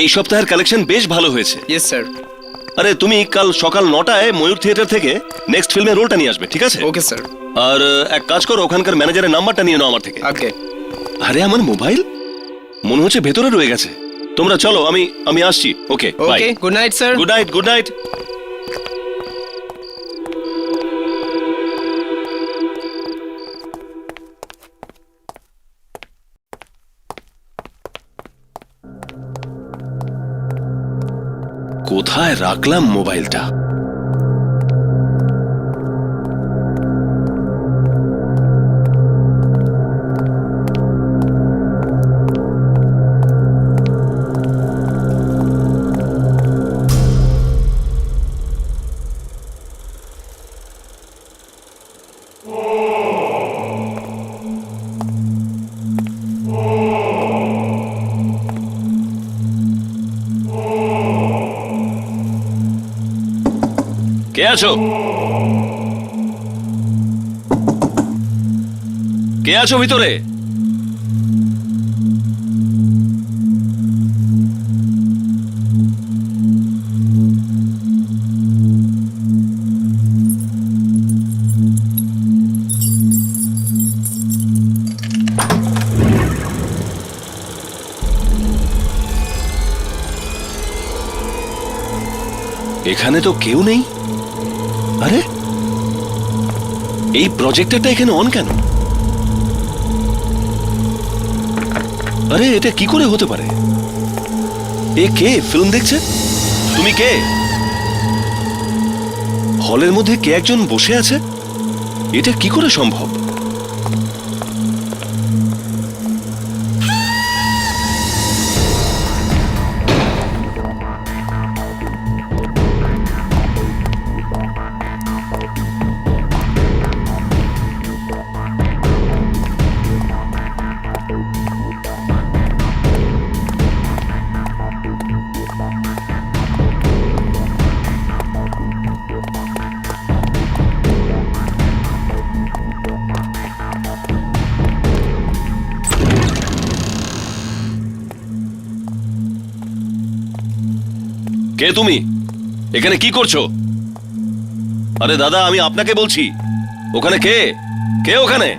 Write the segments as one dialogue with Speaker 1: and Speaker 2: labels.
Speaker 1: এই সপ্তাহের কালেকশন বেশ ভালো হয়েছে।
Speaker 2: Yes sir.
Speaker 1: আরে তুমি কাল সকাল 9টায় ময়ূর থিয়েটার থেকে নেক্সট ফিল্মের রোলটা নিয়ে আসবে, ঠিক আছে?
Speaker 2: Okay sir.
Speaker 1: আর এক কাজ করো, ওখানকার ম্যানেজারের নাম্বারটা নিয়ে নাও আমার থেকে।
Speaker 2: ওকে।
Speaker 1: আরে আমার মোবাইল মনে হচ্ছে ভেতরে রয়ে গেছে। তোমরা চলো, আমি আসছি। Okay bye.
Speaker 2: Okay, good night sir.
Speaker 1: Good night, good night. কোথায় রাখলাম মোবাইলটা? কে আছো? কে আছো ভিতরে? এখানে তো কেউ নেই। আরে এই প্রজেক্টরটা এখানে অন কেন? আরে এটা কি করে হতে পারে? এ কে ফিল্ম দেখছে? তুমি কে? হলের মধ্যে কে একজন বসে আছে? এটা কি করে সম্ভব? কে তুমি? এখানে কি করছো? আরে দাদা, আমি আপনাকে বলছি, ওখানে কে? কে ওখানে?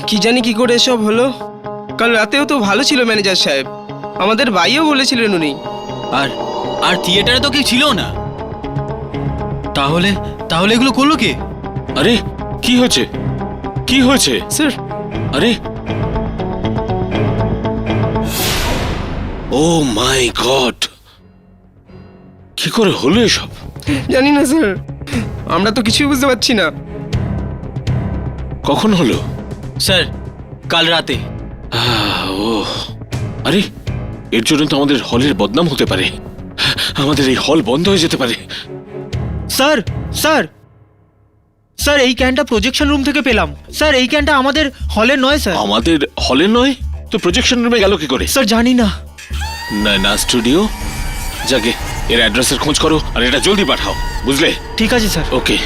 Speaker 2: কি জানি কি করে এসব হলো। কাল রাতেও তো ভালো ছিল ম্যানেজার সাহেব, আমাদের ভাইও বলেছিলেন উনি।
Speaker 3: আর আর থিয়েটারে তো কেউ ছিল না। তাহলে তাহলে এগুলো করলো কে?
Speaker 4: আরে কি হয়েছে? কি হয়েছে
Speaker 2: স্যার?
Speaker 4: আরে ও মাই গড, কি করে হলো এসব?
Speaker 2: জানি না স্যার, আমরা তো কিছুই বুঝতে পারছি না।
Speaker 4: কখন হলো?
Speaker 3: স্যার কাল রাতে।
Speaker 4: ও আরে, এর জন্য তো আমাদের হলের বদনাম হতে পারে। আমাদের এই হল বন্ধ হয়ে যেতে পারে।
Speaker 3: স্যার স্যার স্যার এই ক্যানটা প্রজেকশন রুম থেকে পেলাম। স্যার এই ক্যানটা আমাদের হলের নয় স্যার।
Speaker 4: আমাদের হলের নয় তো প্রজেকশন রুমে গেল কি করে?
Speaker 3: স্যার জানি না।
Speaker 4: না না স্টুডিও, যাকে এর অ্যাড্রেসের খোঁজ করো আর এটা জলদি পাঠাও, বুঝলে?
Speaker 3: ঠিক আছে স্যার।
Speaker 4: ওকে।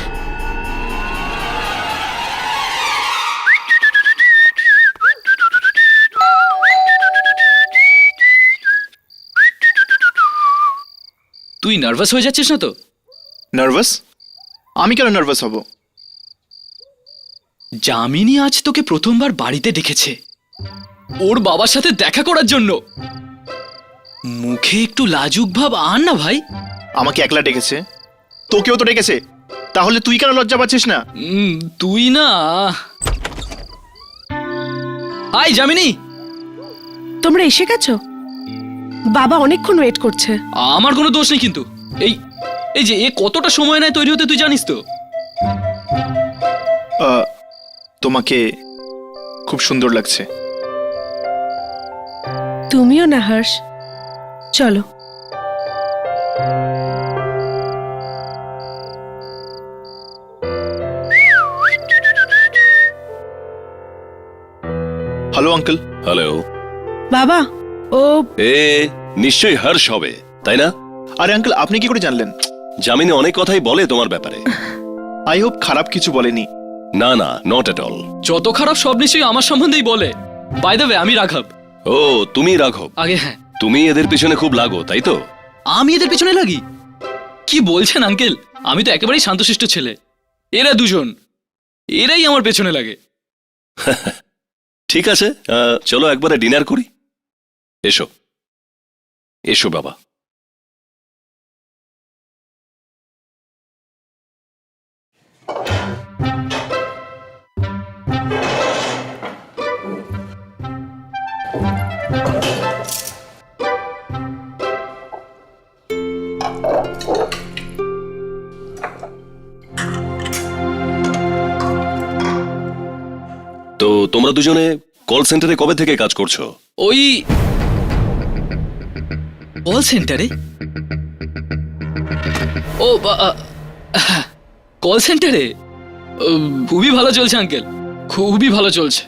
Speaker 5: তুই নার্ভাস হয়ে যাচ্ছিস না তো?
Speaker 6: নার্ভাস? আমি কেন নার্ভাস হব?
Speaker 5: যামিনী আজ তোকে প্রথমবার বাড়িতে ডেকেছে ওর বাবার সাথে দেখা করার জন্য। মুখে একটু লাজুক ভাব আন না ভাই।
Speaker 6: আমাকে একলা ডেকেছে, তোকেও তো ডেকেছে, তাহলে তুই কেন লজ্জা পাচ্ছিস না?
Speaker 5: তুই না। হাই যামিনী।
Speaker 7: তোমরা এসে গেছো? বাবা অনেকক্ষণ ওয়েট করছে।
Speaker 5: আমার কোনো দোষ নেই কিন্তু এই এই যে এ কতটা সময় নেয় তৈরি হতে তুই জানিস তো?
Speaker 6: তোমাকে খুব সুন্দর লাগছে।
Speaker 7: তুমিও না হর্ষ, চলো।
Speaker 6: Hello uncle.
Speaker 1: হ্যালো।
Speaker 7: বাবা, ও
Speaker 1: এ নিশ্চয়ই হর্ষ হবে, তাই না?
Speaker 6: আরে আঙ্কেল, আপনি কি করে জানলেন?
Speaker 1: জামিনী অনেক কথাই বলে তোমার ব্যাপারে।
Speaker 6: আই হোপ খারাপ কিছু বলেনি।
Speaker 1: না না, নট এট অল।
Speaker 5: যত খারাপ সব নিশ্চয়ই আমার সম্বন্ধেই বলে। বাই দ্য ওয়ে, আমি রাঘব।
Speaker 1: ও, তুমি রাঘব?
Speaker 5: আগে হ্যাঁ।
Speaker 1: তুমি এদের পিছনে খুব লাগো, তাই তো?
Speaker 5: আমি এদের পিছনে লাগি? কি বলছেন আঙ্কেল? আমি তো একেবারেই শান্তশিষ্ট ছেলে। এরা দুজন, এরাই আমার পেছনে লাগে।
Speaker 1: ঠিক আছে, চলো একবারে ডিনার করি। এসো এসো বাবা। তো তোমরা দুজনে কল সেন্টারে কবে থেকে কাজ করছো?
Speaker 5: ওই কল সেন্টারে? ও কল সেন্টারে খুবই ভালো চলছে আঙ্কেল, খুবই ভালো চলছে।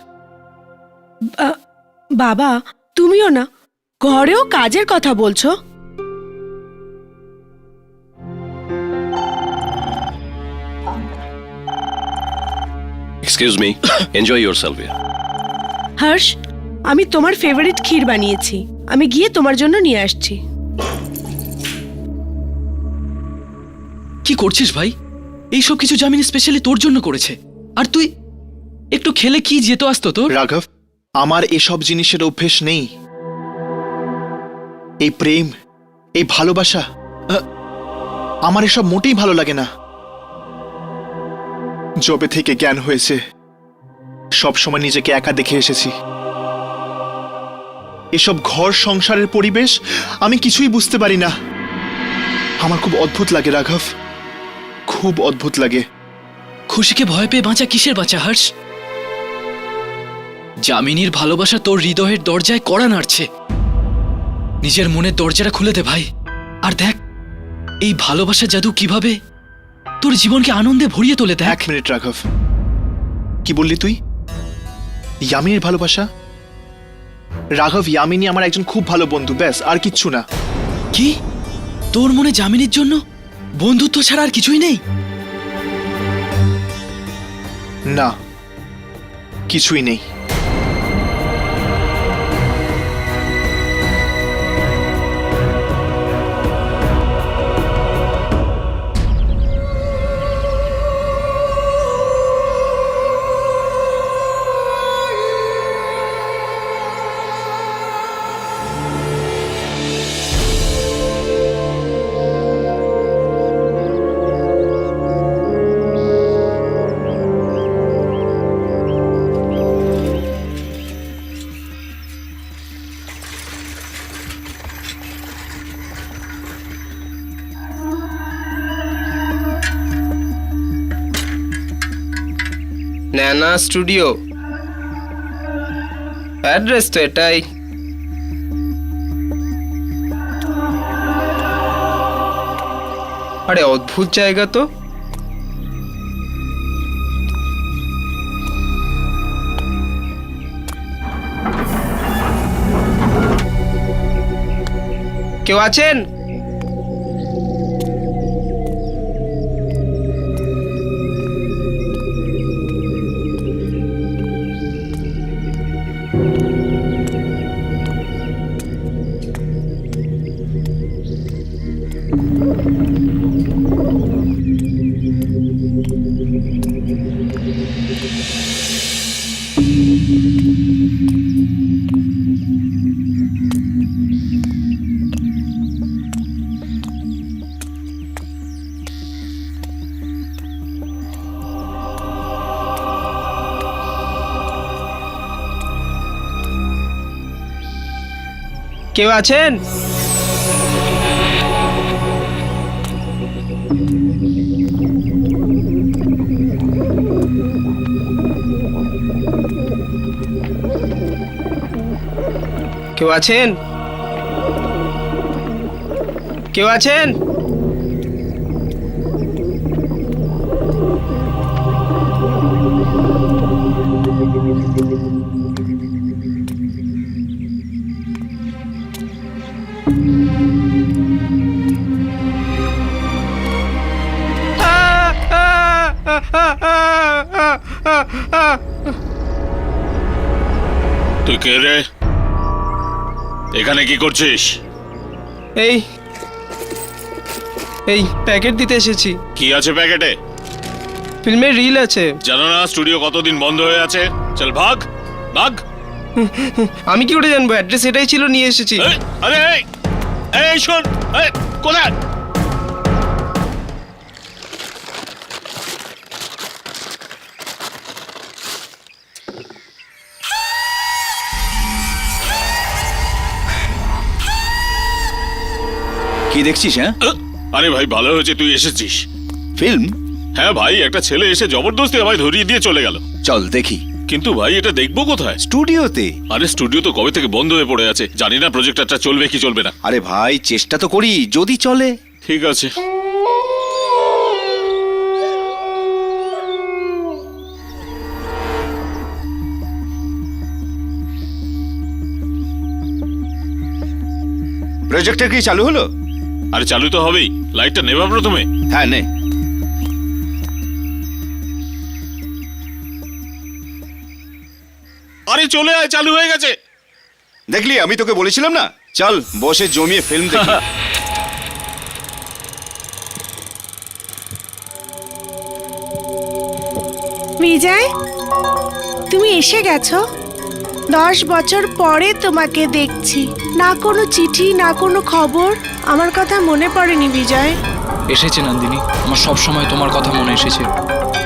Speaker 7: বাবা, তুমিও না ঘরেও কাজের কথা বলছো?
Speaker 1: Excuse me, enjoy yourself.
Speaker 7: Harsh, আমি তোমার ফেভারিট ক্ষীর বানিয়েছি, আমি গিয়ে তোমার জন্য নিয়ে আসছি।
Speaker 5: কি করছিস ভাই? এইসব কিছু জামিনী স্পেশালি তোর জন্য করেছে, আর তুই একটু খেলে কি যেত আসতো তোর?
Speaker 6: রাঘব, আমার এসব জিনিসের অভ্যেস নেই। এই প্রেম, এই ভালোবাসা, আমার এসব মোটেই ভালো লাগে না। যবে থেকে জ্ঞান হয়েছে সব সময় নিজেকে একা দেখে এসেছি। এসব ঘর সংসারের পরিবেশ আমি কিছুই বুঝতে পারি না। আমার খুব অদ্ভুত লাগে রাঘব, খুব অদ্ভুত লাগে।
Speaker 5: খুশিকে ভয় পেয়ে বাঁচা কিসের বাঁচা হর্ষ? জামিনীর ভালোবাসা তোর হৃদয়ের দরজায় কড়া নাড়ছে। নিজের মনের দরজাটা খুলে দে ভাই, আর দেখ এই ভালোবাসা জাদু কিভাবে তোর জীবনকে আনন্দে ভরিয়ে তোলে। দেখ।
Speaker 6: 1 মিনিট রাঘব, কি বললি তুই? ইয়ামিনীর ভালোবাসা? রাঘব, ইয়ামিনী আমার একজন খুব ভালো বন্ধু, ব্যাস, আর কিচ্ছু না।
Speaker 5: কি তোর মনে জামিনীর জন্য বন্ধুত্ব ছাড়া আর কিছুই নেই?
Speaker 6: না, কিছুই নেই।
Speaker 2: ন্যানা স্টুডিও, অ্যাড্রেস তো এটাই। আরে অদ্ভুত জায়গা তো। কেউ আছেন? কেউ আছেন? কেউ আছেন? কেউ আছেন?
Speaker 4: তুই কে রে? এখানে কি করছিস?
Speaker 2: এই এই প্যাকেট দিতে এসেছি।
Speaker 4: কি আছে প্যাকেটে?
Speaker 2: ফিল্মের রিল আছে।
Speaker 4: জানো না স্টুডিও কতদিন বন্ধ হয়ে আছে? চল ভাগ ভাগ।
Speaker 2: আমি কি করে জানবো? অ্যাড্রেস এটাই ছিল, নিয়ে এসেছি।
Speaker 4: এই, আরে এই, এই শোন, এই, কোথায়?
Speaker 1: কি দেখছিস? হ্যাঁ,
Speaker 4: আরে ভাই ভালো হয়েছে তুই এসেছিস।
Speaker 1: ফিল্ম?
Speaker 4: হ্যাঁ ভাই, একটা ছেলে এসে জবরদস্তি আমায় ধরিয়ে দিয়ে চলে গেল।
Speaker 1: চল দেখি।
Speaker 4: কিন্তু ভাই এটা দেখবো কোথায়?
Speaker 1: স্টুডিওতে।
Speaker 4: আরে স্টুডিও তো কবে থেকে বন্ধ হয়ে পড়ে আছে, জানি না প্রজেক্টরটা চলবে কি চলবে না।
Speaker 1: আরে ভাই চেষ্টা তো করি, যদি চলে।
Speaker 4: ঠিক আছে।
Speaker 1: প্রজেক্টর কি চালু হলো?
Speaker 4: আরে চালু তো হবেই, লাইটটা নেবা প্রথমে।
Speaker 1: হ্যাঁ নে।
Speaker 4: আরে চলে আয়, চালু হয়ে গেছে।
Speaker 1: দেখলি, আমি তোকে বলেছিলাম না? চল বসে জমিয়ে ফিল্ম দেখি।
Speaker 7: বিজয়, তুমি এসে গেছো। 10 বছর পরে তোমাকে দেখছি। না কোনো চিঠি, না কোনো খবর। আমার কথা মনে পড়েনি বিজয়?
Speaker 5: এসেছে নন্দিনী, আমার সব সময় তোমার কথা মনে এসেছে।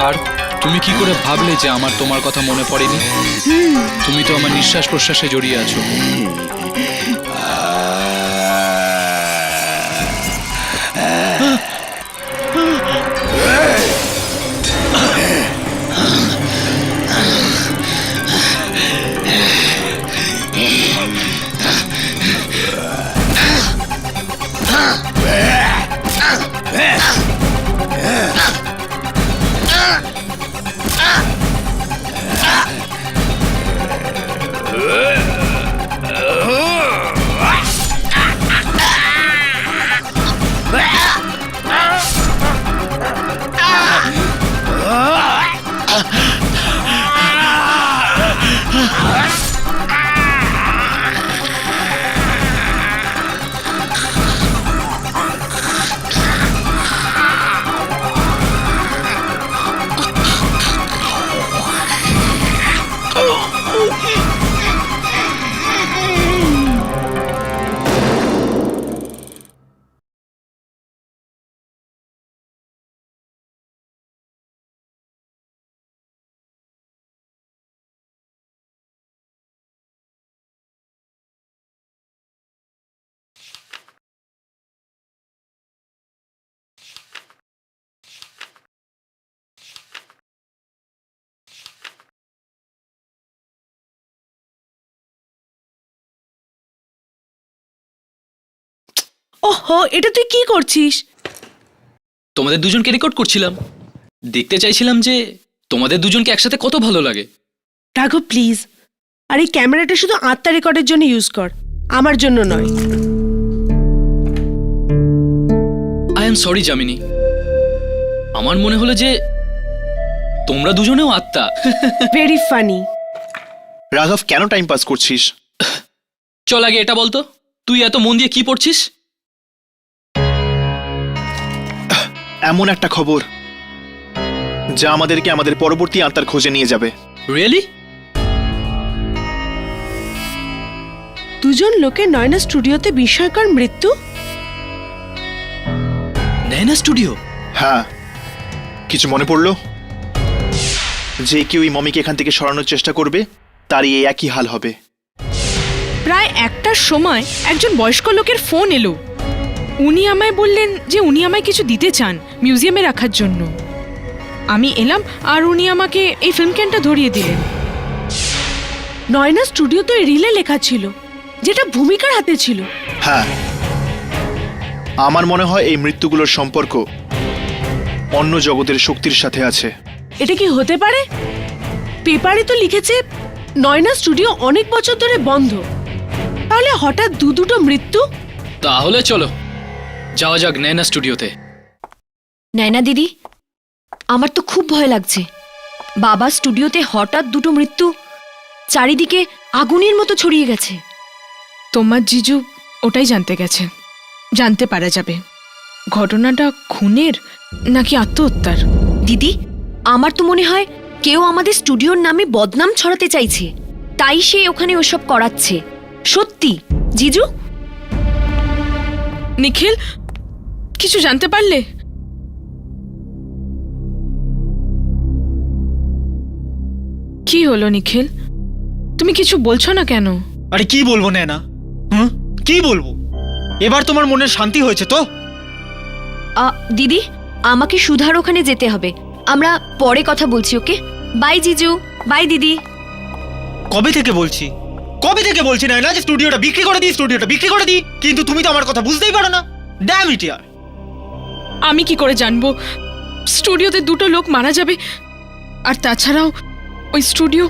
Speaker 5: আর তুমি কি করে ভাবলে যে আমার তোমার কথা মনে পড়েনি? তুমি তো আমার নিঃশ্বাস প্রশ্বাসে জড়িয়ে আছো।
Speaker 7: ওহো, এটা তুই কি করছিস?
Speaker 5: তোমাদের দুজনকে রেকর্ড করছিলাম। দেখতে চাইছিলাম যে তোমাদের দুজনকে একসাথে কত ভালো লাগে।
Speaker 7: রাঘব প্লিজ, আর এই ক্যামেরাটা শুধু আত্মা রেকর্ডের জন্য ইউজ কর, আমার জন্য নয়।
Speaker 5: আই এম সরি যামিনী, আমার মনে হলো যে তোমরা দুজনেও আত্মা।
Speaker 7: Very funny.
Speaker 6: রাঘব কেন টাইম পাস করছিস?
Speaker 5: চল আগে এটা বলতো, তুই এত মন দিয়ে কি পড়ছিস?
Speaker 6: এমন একটা খবর যা আমাদেরকে আমাদের পরবর্তী আত্মার খোঁজে নিয়ে যাবে।
Speaker 5: রিয়েলি?
Speaker 7: দুজন লোকের নয়না স্টুডিওতে বিস্ময়কর মৃত্যু।
Speaker 5: নয়না স্টুডিও?
Speaker 6: হ্যাঁ, কিছু মনে পড়লো? যে কেউ এই মমিকে এখান থেকে সরানোর চেষ্টা করবে তারই এই একই হাল হবে।
Speaker 7: প্রায় 1টা
Speaker 8: ফেরার সময় একজন বয়স্ক লোকের ফোন এলো। উনি আমায় বললেন যে উনি আমায় কিছু দিতে চান মিউজিয়ামে রাখার জন্য। আমি এলাম আর উনি আমাকে এই ফিল্ম ক্যানটা ধরিয়ে দিলেন।
Speaker 7: নয়না স্টুডিওতে রিলে লেখা ছিল, যেটা ভূমিকার হাতে ছিল।
Speaker 6: হ্যাঁ, আমার মনে হয় এই মৃত্যুগুলোর সম্পর্ক অন্য জগতের শক্তির সাথে আছে।
Speaker 7: এটা কি হতে পারে? পেপারে তো লিখেছে নয়না স্টুডিও অনেক বছর ধরে বন্ধ। তাহলে হঠাৎ দুটো মৃত্যু?
Speaker 5: তাহলে চলো যাওয়া যাক নয়না স্টুডিওতে।
Speaker 9: নয়না দিদি, আমার তো খুব ভয় লাগছে। বাবা স্টুডিওতে হঠাৎ দুটো মৃত্যু, চারিদিকে আগুনের মতো ছড়িয়ে গেছে।
Speaker 8: তোমার জিজু ওটাই জানতে গেছে। জানতে পারা যাবে ঘটনাটা খুনের নাকি আত্মহত্যার।
Speaker 9: দিদি, আমার তো মনে হয় কেউ আমাদের স্টুডিওর নামে বদনাম ছড়াতে চাইছে, তাই সে ওখানে ওসব করাচ্ছে। সত্যি জিজু?
Speaker 8: নিখিল, কিছু জানতে পারলে? কি হলো নিখিল, তুমি কিছু বলছো না কেন?
Speaker 3: আরে কি বলবো না, কি বলবো? এবার তোমার মনের শান্তি হয়েছে তো?
Speaker 9: দিদি, আমাকে সুধার ওখানে যেতে হবে। আমরা পরে কথা বলছি, ওকে? বাই জিজু, বাই দিদি।
Speaker 3: কবে থেকে বলছি না যে স্টুডিওটা বিক্রি করে দিই, কিন্তু তুমি তো আমার কথা বুঝতেই পারো না। ড্যাম ইট ইয়ার।
Speaker 8: আমি কি করে জানবো স্টুডিওতে দুটো লোক মারা যাবে? আর তাছাড়াও ওই স্টুডিও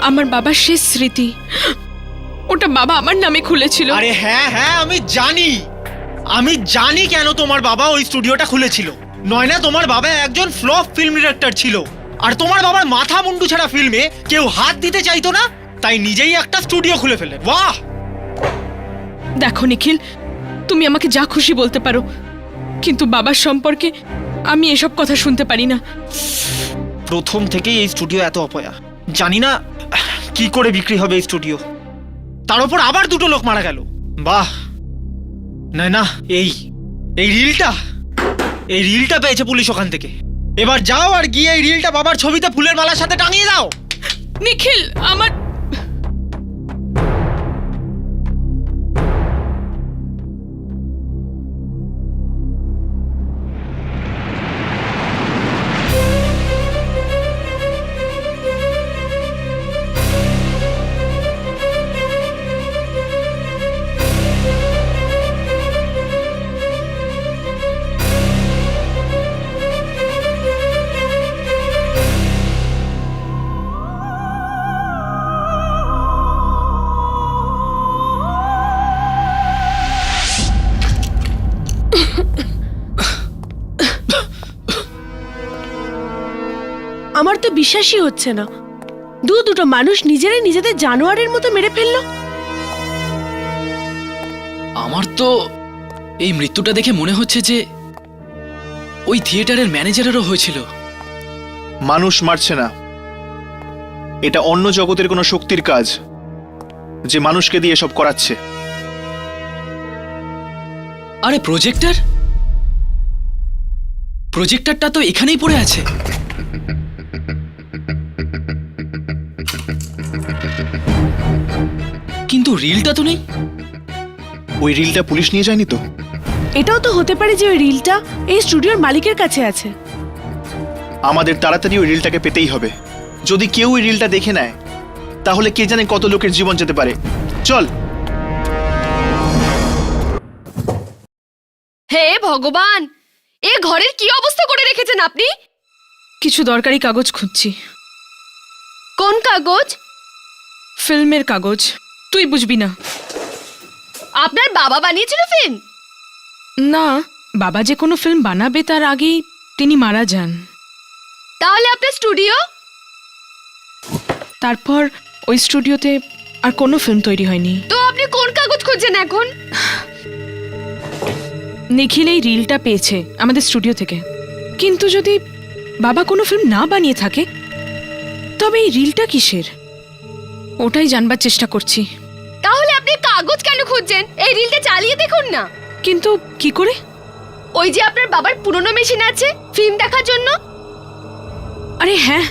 Speaker 8: আমার বাবার শেষ স্মৃতি। ওটা বাবা আমার নামে খুলেছিল।
Speaker 3: আরে হ্যাঁ, আমি জানি কেন তোমার বাবা ওই স্টুডিওটা খুলেছিল। নয়না, তোমার বাবা একজন ফ্লপ ফিল্ম ডিরেক্টর ছিল, আর তোমার বাবার মাথা মুন্ডু ছাড়া ফিল্মে কেউ হাত দিতে চাইতো না, তাই নিজেই একটা স্টুডিও খুলে ফেলে। বাহ!
Speaker 8: দেখো নিখিল, তুমি আমাকে যা খুশি বলতে পারো, কিন্তু বাবার সম্পর্কে আমি এসব কথা শুনতে পারি না।
Speaker 3: প্রথম থেকেই এই স্টুডিও এত অপয়া। জানি না কি করে বিক্রি হবে এই স্টুডিও, তার উপর আবার দুটো লোক মারা গেল। বাহ! না, এই রিলটা পেয়েছে পুলিশ ওখান থেকে। এবার যাও আর গিয়ে এই রিলটা বাবার ছবিতে ফুলের মালার সাথে টাঙিয়ে দাও।
Speaker 8: নিখিল, আমার
Speaker 7: আমার তো বিশ্বাসই হচ্ছে না, দুটো মানুষ নিজেরাই নিজেদের জানোয়ারের মতো মেরে ফেললো।
Speaker 5: আমার তো এই মৃত্যুটা দেখে মনে হচ্ছে যে ওই থিয়েটারের ম্যানেজারেরও হয়েছিল।
Speaker 6: মানুষ মারছে না, এটা অন্য জগতের কোনো শক্তির কাজ, যে মানুষকে দিয়ে সব করাচ্ছে।
Speaker 5: আরে প্রজেক্টরটা তো এখানেই পড়ে আছে। কিন্তু রিলটা তো নেই।
Speaker 6: ওই রিলটা পুলিশ নিয়ে যায়নি তো?
Speaker 7: এটাও তো হতে পারে যে ওই রিলটা এই স্টুডিওর মালিকের কাছে আছে।
Speaker 6: আমাদের তাড়াতাড়ি ওই রিলটাকে পেতেই হবে। যদি কেউ ওই রিলটা দেখে নেয়, তাহলে কে জানে কত লোকের জীবন যেতে পারে। চল।
Speaker 9: হে ভগবান, এ ঘরের কি অবস্থা করে রেখেছেন আপনি?
Speaker 8: কিছু দরকারি কাগজ খুঁজছি।
Speaker 9: কোন কাগজ?
Speaker 8: ফিল্মের কাগজ। তুই বুঝবি না।
Speaker 9: আপনার বাবা বানিয়েছিল ফিল্ম?
Speaker 8: না, বাবা যে কোনো ফিল্ম বানাবে তার আগেই তিনি মারা যান।
Speaker 9: তাহলে আপনার স্টুডিও?
Speaker 8: তারপর ওই স্টুডিওতে আর কোনো ফিল্ম তৈরি হয়নি।
Speaker 9: তো আপনি কোন কাগজ খুঁজছেন এখন?
Speaker 8: নিখিল এই রিলটা পেয়েছে আমাদের স্টুডিও থেকে, কিন্তু যদি বাবা কোনো ফিল্ম না বানিয়ে থাকে তবে এই রিলটা কিসের, ওটাই জানবার চেষ্টা করছি।
Speaker 9: তাহলে আপনি কাগজ কেন খুঁজছেন? এই রিলটা চালিয়ে দেখুন না।
Speaker 8: কিন্তু কি করে?
Speaker 9: ওই যে আপনার বাবার পুরনো মেশিন আছে ফিল্ম দেখার জন্য।
Speaker 8: আরে হ্যাঁ,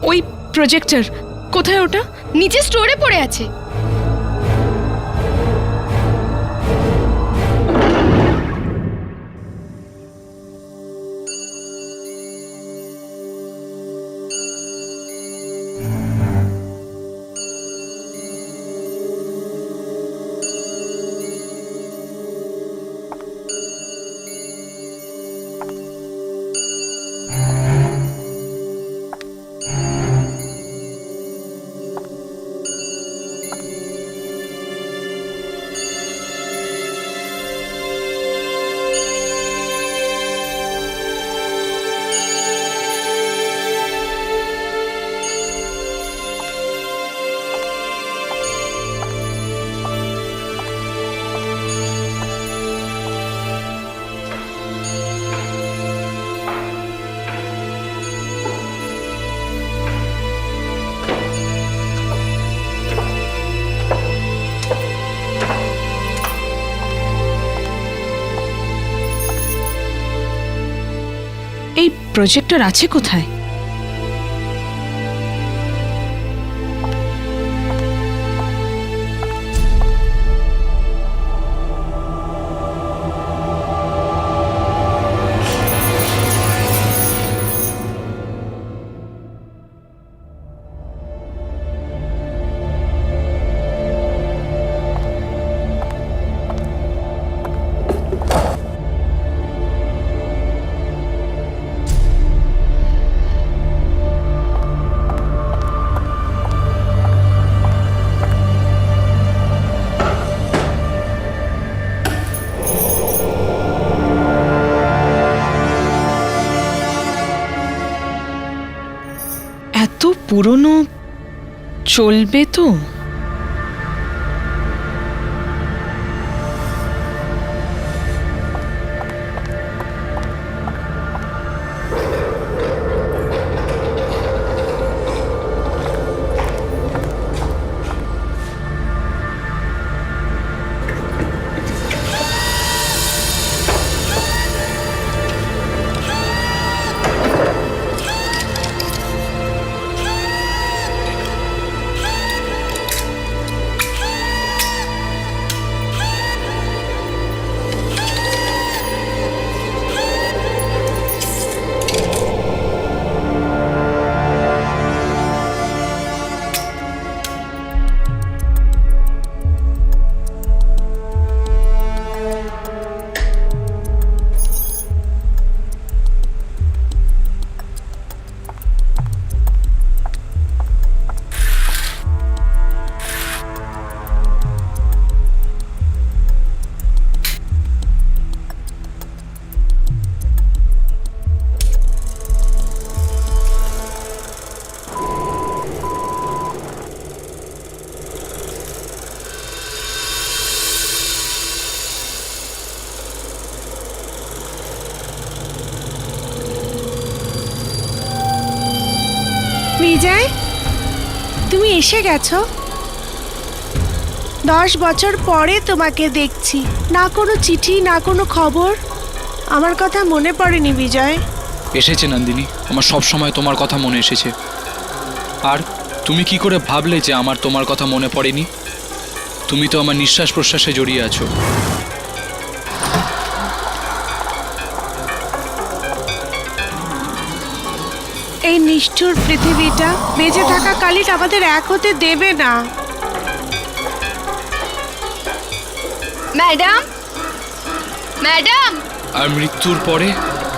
Speaker 8: ওই প্রজেক্টর। কোথায় ওটা?
Speaker 9: নিচে স্টোরে পড়ে আছে।
Speaker 8: এই প্রজেক্টর আছে কোথায়? এত পুরনো, চলবে তো?
Speaker 7: বিজয়, তুমি এসে গেছো। 10 বছর পরে তোমাকে দেখছি, না কোনো চিঠি না কোনো খবর। আমার কথা মনে পড়েনি বিজয়?
Speaker 5: এসেছে নন্দিনী, আমার সব সময় তোমার কথা মনে এসেছে। আর তুমি কি করে ভাবলে যে আমার তোমার কথা মনে পড়েনি? তুমি তো আমার নিঃশ্বাস প্রশ্বাসে জড়িয়ে আছো।
Speaker 7: এই নিষ্ঠুর পৃথিবীটা বেঁচে থাকা কালিট আমাদের এক হতে দেবে না।
Speaker 9: ম্যাডাম, ম্যাডাম,
Speaker 5: আর মৃত্যুর পরে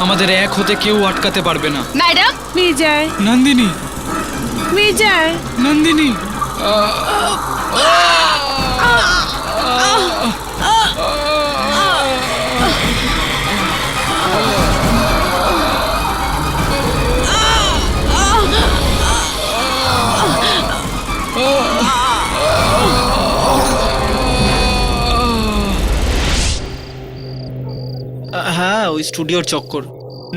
Speaker 5: আমাদের এক হতে কেউ আটকাতে পারবে না।
Speaker 9: ম্যাডাম।
Speaker 7: বিজয়,
Speaker 5: নন্দিনী,
Speaker 7: বিজয়,
Speaker 5: নন্দিনী,
Speaker 3: হ্যাঁ, ওই স্টুডিওর চক্কর।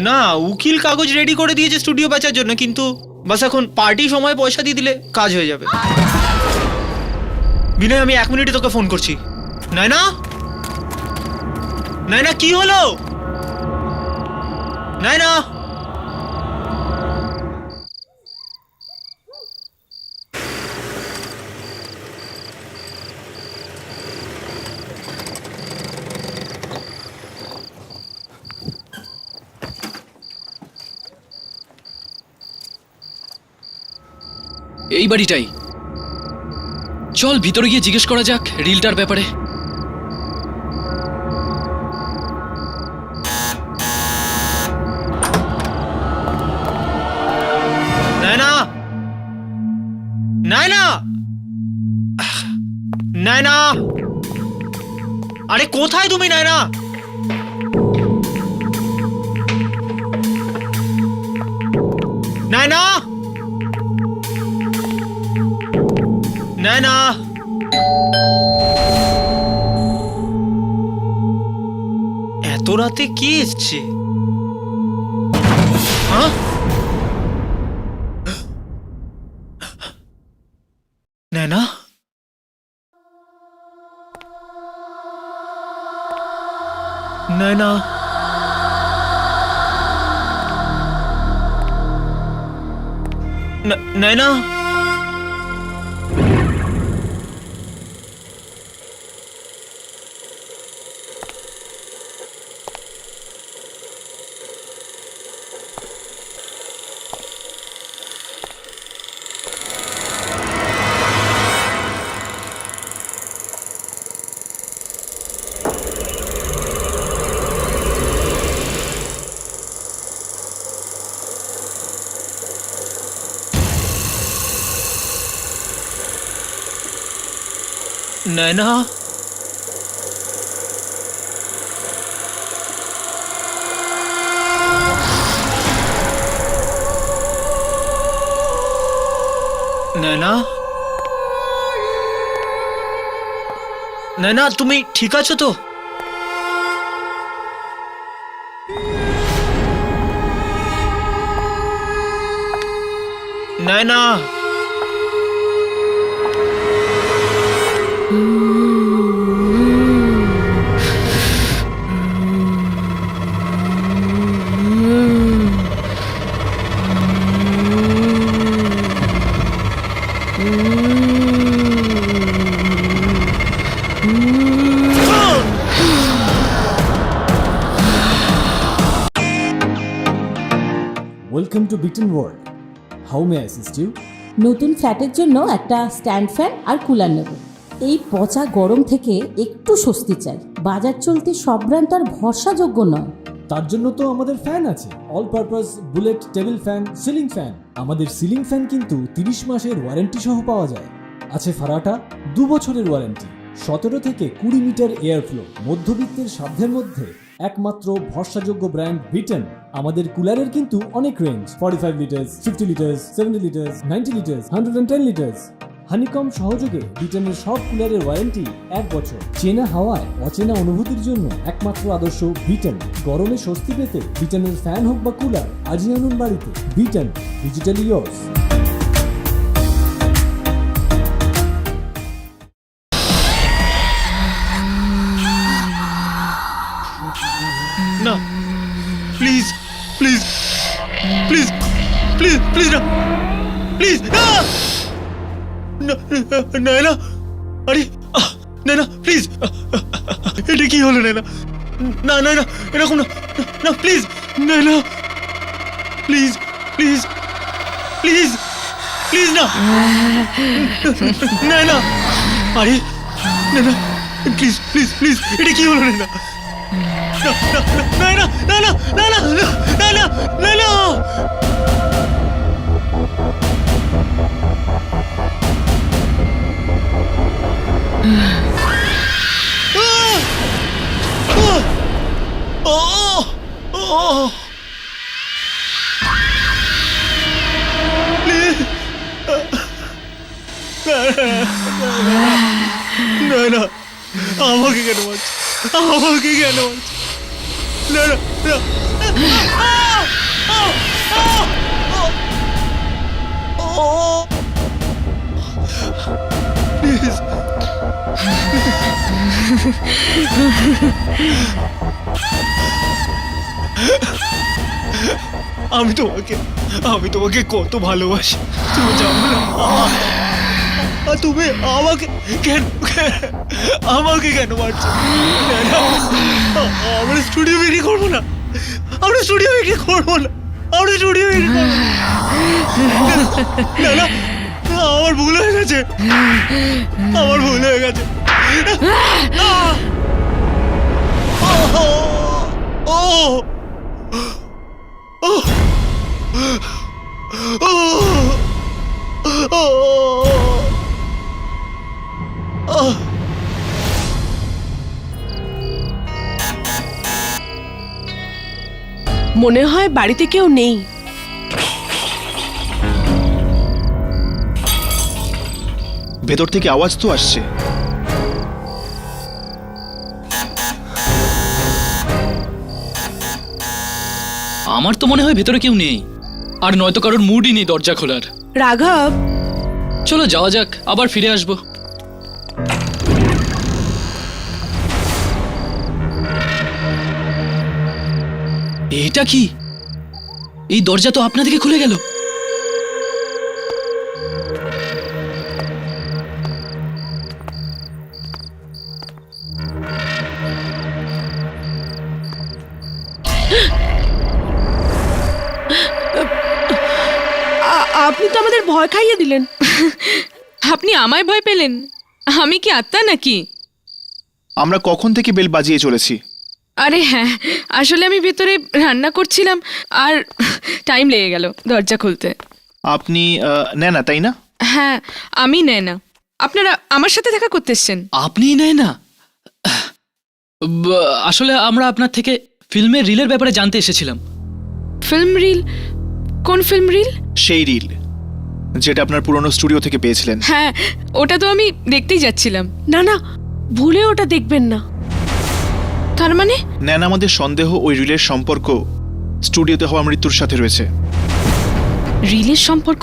Speaker 3: না, উকিল কাগজ রেডি করে দিয়েছে স্টুডিও বেচার জন্য, কিন্তু বাস এখন পার্টি সময় পয়সা দিয়ে দিলে কাজ হয়ে যাবে। বিনয়, আমি 1 মিনিটে তোকে ফোন করছি। নায়না, নায়না, কি হলো? নায়না,
Speaker 5: এই বাড়িটাই। চল ভিতরে গিয়ে জিজ্ঞেস করা যাক রিলটার ব্যাপারে।
Speaker 3: নায়না, নায়না, নায়না, আরে কোথায় তুমি নায়না? নায়না, নায়না, এত রাতে কে এসছে? হ্যাঁ, নায়না, নায়না, নয়না, নয়না, নয়না, নয়না, তুমি ঠিক আছো তো? Naina,
Speaker 10: welcome to Beaton world. How may I assist you?
Speaker 11: নতুন ফ্ল্যাটের জন্য একটা স্ট্যান্ড ফ্যান আর কুলার নেব। এই পচা গরম থেকে একটু স্বস্তি চাই। বাজার চলতে সব ব্র্যান্ড আর ভরসাযোগ্য নয়।
Speaker 10: তার জন্য তো আমাদের ফ্যান আছে, all purpose bullet table fan, ceiling fan. আমাদের সিলিং ফ্যান কিন্তু 30 মাসের ওয়ারেন্টি সহ পাওয়া যায়। আছে ফারাটা 2 বছরের ওয়ারেন্টি, 17 থেকে 20 মিটার এয়ার ফ্লো, মধ্যবিত্তের সাধ্যের মধ্যে একমাত্র ভরসাযোগ্য ব্র্যান্ড বিটন। আমাদের কুলারের কিন্তু অনেক range, 45 litres, 50 litres, 70 litres, 90 litres, 110 litres. Honeycomb সহযোগে বিটনের সব কুলারের ওয়ারেন্টি 1 বছর। চেনা হাওয়ায় অচেনা অনুভূতির জন্য একমাত্র আদর্শ বিটন। গরমে স্বস্তি পেতে বিটনের ফ্যান হোক বা কুলার আজই আনুন বাড়িতে। বিটন, ডিজিটালি ইয়োর্স।
Speaker 3: না, please please please please please না, প্লিজ না, নয়না, আরে নয়না প্লিজ, এটা কি হলো নয়না? না নয়না, এরকম না, না please Naina, please please please please না, নয়না, আরে নয়না প্লিজ প্লিজ প্লিজ, এটা কি হলো নয়না? নয়না, নয়না, নয়না, নয়না, নয়না। নয়না, আমাকে কেন মারছ? আমাকে কেন মারছ? নয়না, প্লিজ। আমি তোমাকে কত ভালোবাসি, তুমি জানো না? আর তুমি আমাকে কেন মারছো? আমরা স্টুডিও বিক্রি করবো না, আমরা স্টুডিও বিক্রি করবো না, আমরা স্টুডিও বিক্রি করবো না। না, আমার ভুল হয়ে গেছে, আমার ভুল হয়ে গেছে।
Speaker 7: মনে হয় বাড়িতে কেউ নেই।
Speaker 6: ভেতর থেকে আওয়াজ তো আসছে।
Speaker 5: আমার তো মনে হয় ভেতরে কেউ নেই, আর নয়তো কারোর মুডই নেই দরজা খোলার।
Speaker 7: রাঘব,
Speaker 5: চলো যাওয়া যাক, আবার ফিরে আসবো। এটা কি? এই দরজা তো আপনা থেকে খুলে গেল।
Speaker 7: আপনি তো আমাদের ভয় খাইয়ে দিলেন।
Speaker 8: আপনি আমায় ভয় পেলেন? আমি কি আত্মা নাকি?
Speaker 6: আমরা কখন থেকে বেল বাজিয়ে চলেছি।
Speaker 8: আরে হ্যাঁ, আসলে আমি ভেতরে রান্না করছিলাম আর টাইম লেগে গেল দরজা খুলতে।
Speaker 6: আপনি নেনা, তাই না?
Speaker 8: হ্যাঁ, আমি নয়না। আপনারা আমার সাথে দেখা করতে এসছেন?
Speaker 5: আপনিই নেয় না? আসলে আমরা আপনার থেকে ফিল্মের রিলের ব্যাপারে জানতে এসেছিলাম।
Speaker 8: Film reel? কোন ফিল্ম রিল?
Speaker 6: সেই রিল যেটা আপনার পুরনো স্টুডিও থেকে পেয়েছিলেন।
Speaker 8: হ্যাঁ, ওটা তো আমি দেখতেই যাচ্ছিলাম।
Speaker 7: না না, ভুলে ওটা দেখবেন না।
Speaker 8: তার মানে?
Speaker 6: নেন, আমাদের সন্দেহ ওই রিলের সম্পর্ক স্টুডিওতে হওয়া মৃত্যুর সাথে রয়েছে।
Speaker 8: রিলের সম্পর্ক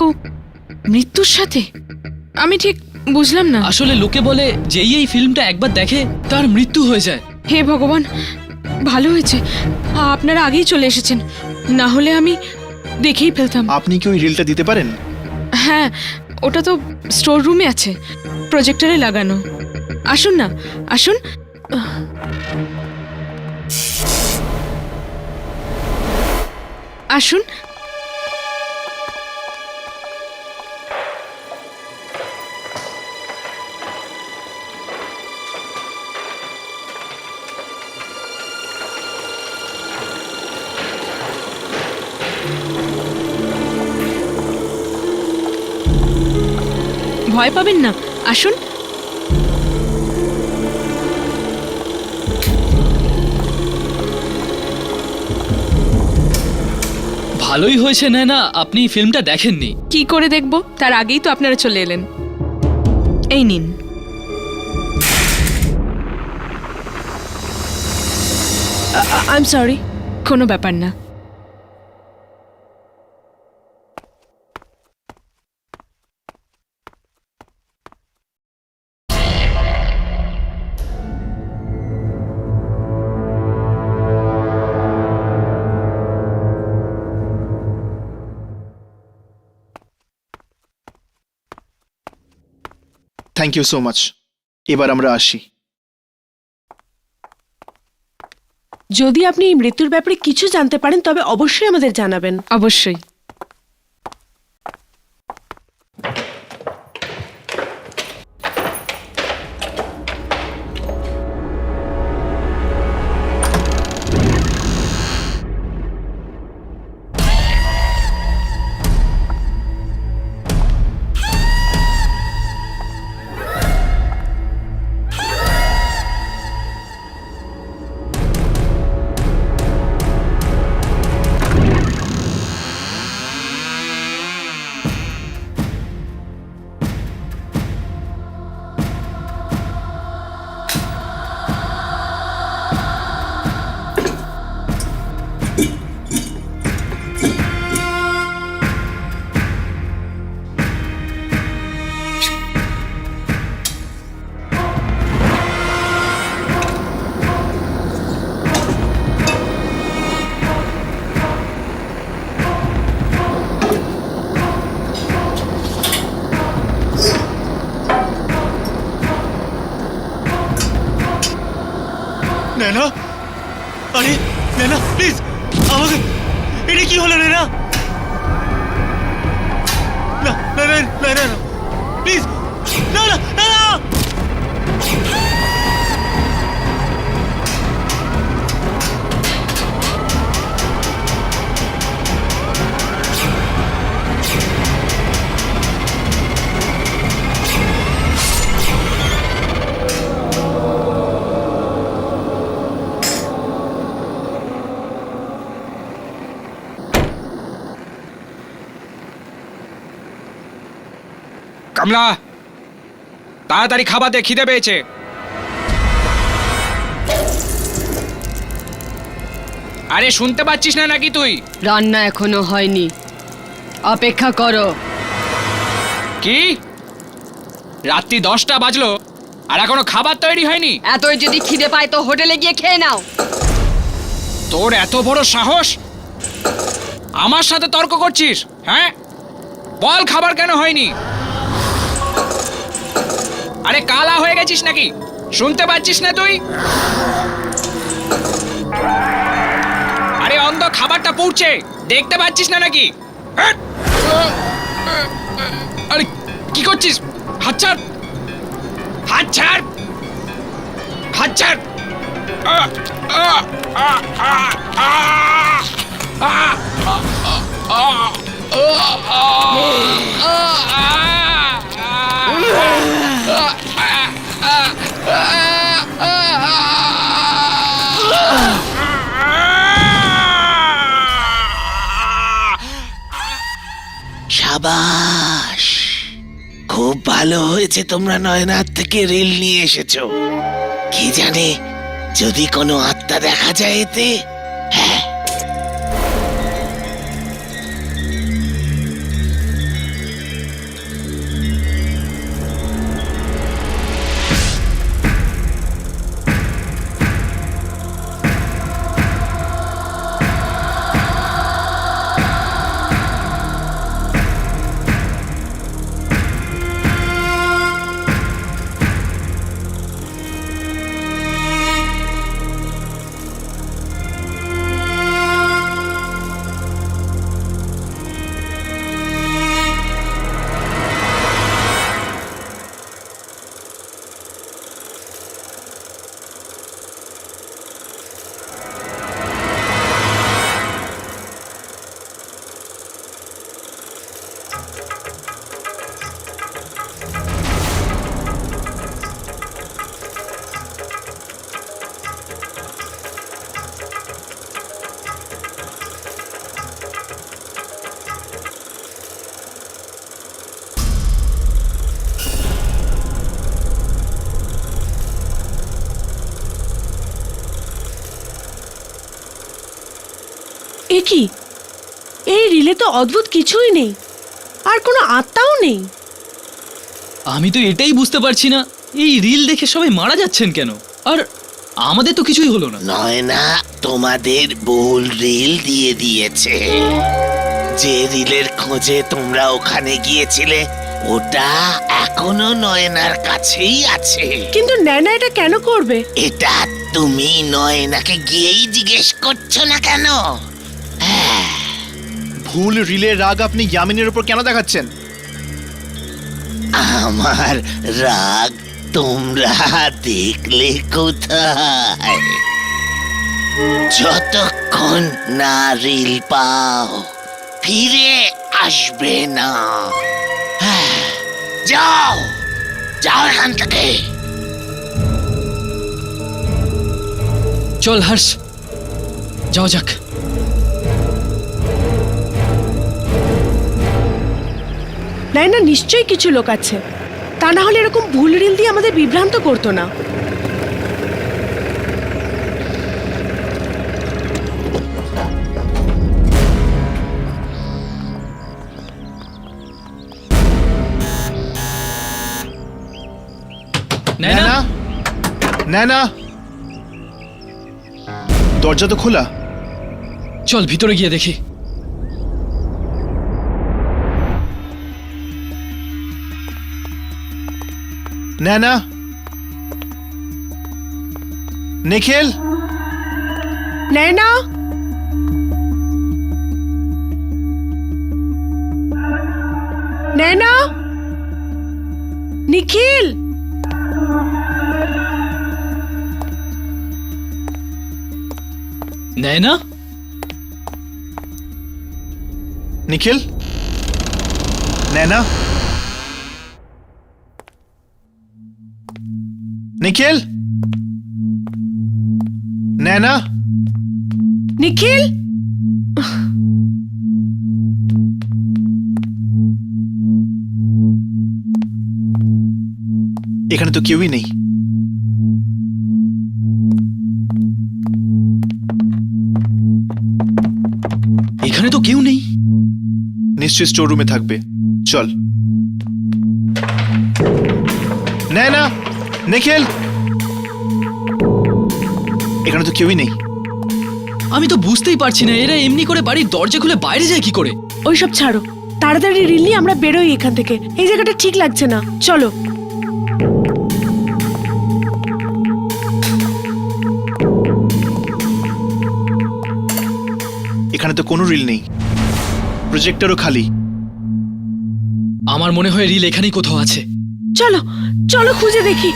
Speaker 8: মৃত্যুর সাথে? আমি ঠিক বুঝলাম না।
Speaker 5: আসলে লোকে বলে যেই এই ফিল্মটা একবার দেখে তার মৃত্যু হয়ে যায়।
Speaker 8: হে ভগবান, ভালো হয়েছে আপনারা আগেই চলে এসেছেন, না হলে আমি দেখেই ফেলতাম।
Speaker 6: আপনি কি ওই রিলটা দিতে পারেন?
Speaker 8: হ্যাঁ, ওটা তো স্টোর রুমে আছে, প্রজেক্টরে লাগানো। আসুন না, আসুন। আসুন। ভয় পাবেন না, আসুন।
Speaker 5: ভালোই হয়েছে না আপনি ফিল্মটা দেখেননি।
Speaker 8: কি করে দেখব? তার আগেই তো আপনারা চলে এলেন। এই নিন।
Speaker 7: I am sorry.
Speaker 8: কোনো ব্যাপার না।
Speaker 6: Thank you so much. এবার আমরা আসি।
Speaker 7: যদি আপনি এই মৃত্যুর ব্যাপারে কিছু জানতে পারেন তবে অবশ্যই আমাদের জানাবেন।
Speaker 8: অবশ্যই।
Speaker 3: নেনা, আরে নেনা প্লিজ আমাকে, এটা কি হলো নেনা? না না না না না প্লিজ, না না না না।
Speaker 2: কামলা, তাড়াতাড়ি খাবার দে, খিদে পেয়েছে। আরে শুনতে পাচ্ছিস না নাকি তুই?
Speaker 9: রান্না এখনো হয়নি, অপেক্ষা করো।
Speaker 2: কি? রাত্রি 10টা বাজলো আর এখনো খাবার তৈরি হয়নি?
Speaker 9: এতই যদি খিদে পায় তো হোটেলে গিয়ে খেয়ে নাও।
Speaker 2: তোর এত বড় সাহস, আমার সাথে তর্ক করছিস? হ্যাঁ, বল খাবার কেন হয়নি? আরে কালা হয়ে গেছিস নাকি? শুনতে পাচ্ছিস না তুই? আরে অন্ধ তো খাবারটা পড়ছে, দেখতে পাচ্ছিস না নাকি? হ্যাট! আরে কি করছিস? হাত ছাড়, হাত ছাড়, হাত ছাড়।
Speaker 12: সাবাস, খুব ভালো হয়েছে তোমরা নয়নার থেকে রিল নিয়ে এসেছো। কি জানে যদি কোনো আত্মা দেখা যায় এতে। হ্যাঁ,
Speaker 7: এ কি, এই রিলে তো অদ্ভুত কিছুই নেই, আর কোনো আত্মাও নেই।
Speaker 5: আমি তো এটাই বুঝতে পারছি না, এই রিল দেখে সবাই মারা যাচ্ছেন কেন? আর আমাদের তো কিছুই হলো না।
Speaker 12: নয়না তোমাদের ভুল রিল দিয়ে দিয়েছে। যে রিলের খোঁজে তোমরা ওখানে গিয়েছিলে ওটা এখনো নয়নার কাছেই আছে।
Speaker 7: কিন্তু নয়না এটা কেন করবে?
Speaker 12: এটা তুমি নয়নাকে গিয়েই জিজ্ঞেস করছো না কেন?
Speaker 6: ভুল রিলের রাগ আপনি ইয়ামিনের উপর কেন দেখাচ্ছেন?
Speaker 12: আমার রাগ তোমরা দেখলে কোথায়? যতক্ষণ না রিল পাও ফিরে আসবে না। যাও যাও এখান থেকে।
Speaker 5: চল হর্ষ, যাও যাক।
Speaker 7: নয়না নিশ্চয়ই কিছু লোক আছে, তা না হলে এরকম ভুল রিল দিয়ে আমাদের বিভ্রান্ত করতো না।
Speaker 6: নয়না, নয়না, দরজা তো খোলা।
Speaker 5: চল ভিতরে গিয়ে দেখি।
Speaker 6: নয়না, নিখিল,
Speaker 7: নয়না, নয়না, নিখিল,
Speaker 5: নয়না,
Speaker 6: নিখিল, নয়না, নিখিল, নয়না,
Speaker 7: নিখিল।
Speaker 6: এখানে তো কেউই নেই।
Speaker 5: এখানে তো কেউ নেই।
Speaker 6: নিশ্চয়ই স্টোর রুমে থাকবে। চল। নয়না, নিখিল, এখানে তো কেউই নেই।
Speaker 5: আমি তো বুঝতেই পারছি না, এরা এমনি করে বাড়ির দরজা খুলে বাইরে যায় কি করে?
Speaker 7: ওইসব ছাড়ো, তাড়াতাড়ি রিল নিয়ে আমরা বেরোই এখান থেকে। এই জায়গাটা ঠিক লাগছে না, চলো।
Speaker 6: এখানে তো কোনো রিল নেই, প্রজেক্টরও খালি।
Speaker 5: আমার মনে হয় রিল এখানেই কোথাও আছে।
Speaker 7: চলো চলো খুঁজে দেখি।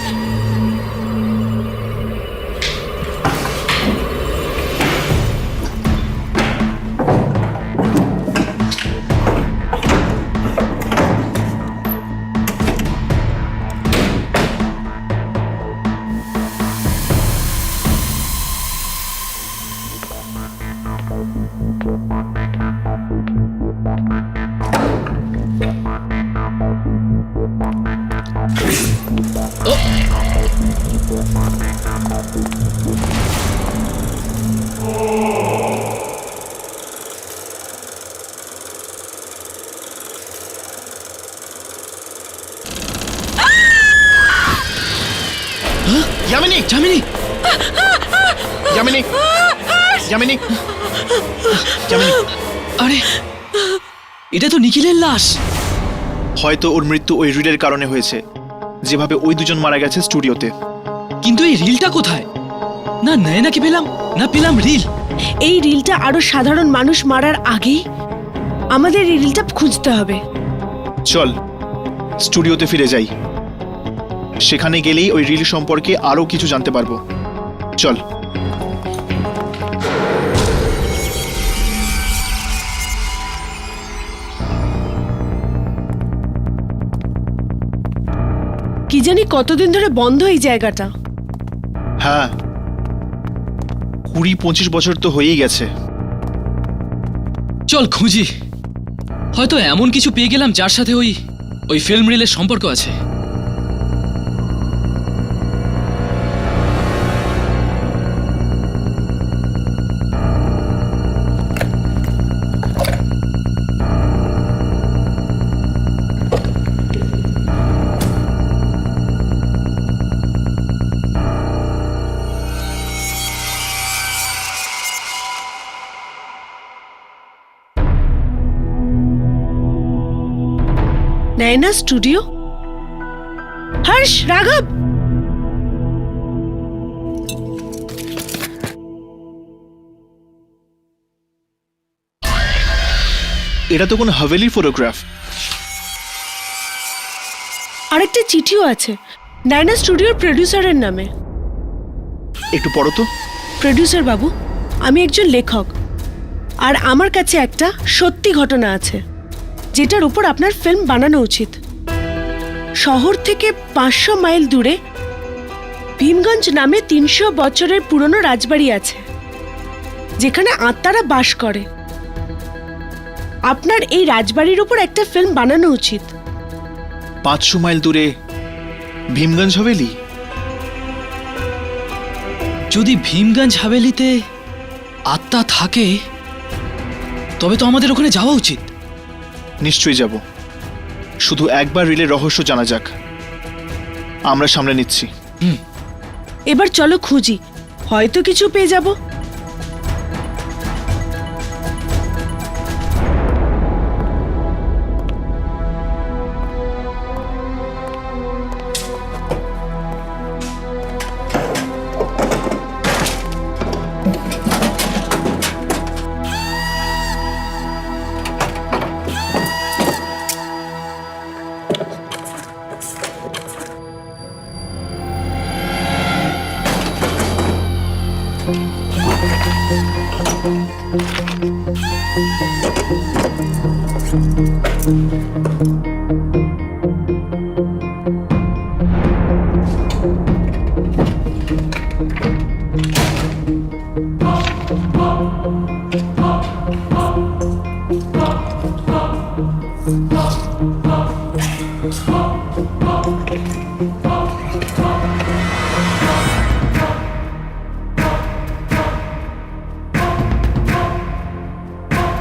Speaker 6: যামিনী,
Speaker 5: যামিনী,
Speaker 6: যামিনী, যামিনী, যামিনী।
Speaker 5: আরে এটা তো নিখিলের লাশ।
Speaker 6: হয়তো ওর মৃত্যু ওই রিলের কারণে হয়েছে, যেভাবে ওই দুজন মারা গেছে স্টুডিওতে।
Speaker 5: কিন্তু এই রিলটা কোথায়? না নয়নাকে পেলাম, না পেলাম রিল।
Speaker 7: এই রিলটা আরো সাধারণ মানুষ মারার আগেই আমাদের এই রিলটা খুঁজতে হবে।
Speaker 6: চল স্টুডিওতে ফিরে যাই, সেখানে গেলেই ওই রিল সম্পর্কে আরো কিছু জানতে পারবো। চল।
Speaker 7: কি জানি কতদিন ধরে বন্ধ এই জায়গাটা।
Speaker 6: হ্যাঁ, 20-25 বছর তো হয়েই গেছে।
Speaker 5: চল খুঁজি, হয়তো এমন কিছু পেয়ে গেলাম যার সাথে ওই ফিল্ম রিলের সম্পর্ক আছে।
Speaker 7: নয়না স্টুডিও। হর্ষ, রাঘব,
Speaker 6: এটা তো কোনো হাভেলির ফটোগ্রাফ।
Speaker 7: আরেকটা চিঠিও আছে নয়না স্টুডিওর প্রডিউসারের নামে।
Speaker 6: একটু পড়ো তো।
Speaker 7: প্রডিউসার বাবু, আমি একজন লেখক, আর আমার কাছে একটা সত্যি ঘটনা আছে যেটার উপর আপনার ফিল্ম বানানো উচিত। শহর থেকে 500 মাইল দূরে ভীমগঞ্জ নামে 300 বছরের পুরনো রাজবাড়ি আছে, যেখানে আত্মারা বাস করে। আপনার এই রাজবাড়ির উপর একটা ফিল্ম বানানো উচিত।
Speaker 6: 500 মাইল দূরে ভীমগঞ্জ হাভেলি?
Speaker 5: যদি ভীমগঞ্জ হাভেলিতে আত্মা থাকে তবে তো আমাদের ওখানে যাওয়া উচিত।
Speaker 6: নিশ্চয়ই যাব, শুধু একবার রিলের রহস্য জানা যাক। আমরা সামলে নিচ্ছি।
Speaker 7: এবার চলো খুঁজি, হয়তো কিছু পেয়ে যাব।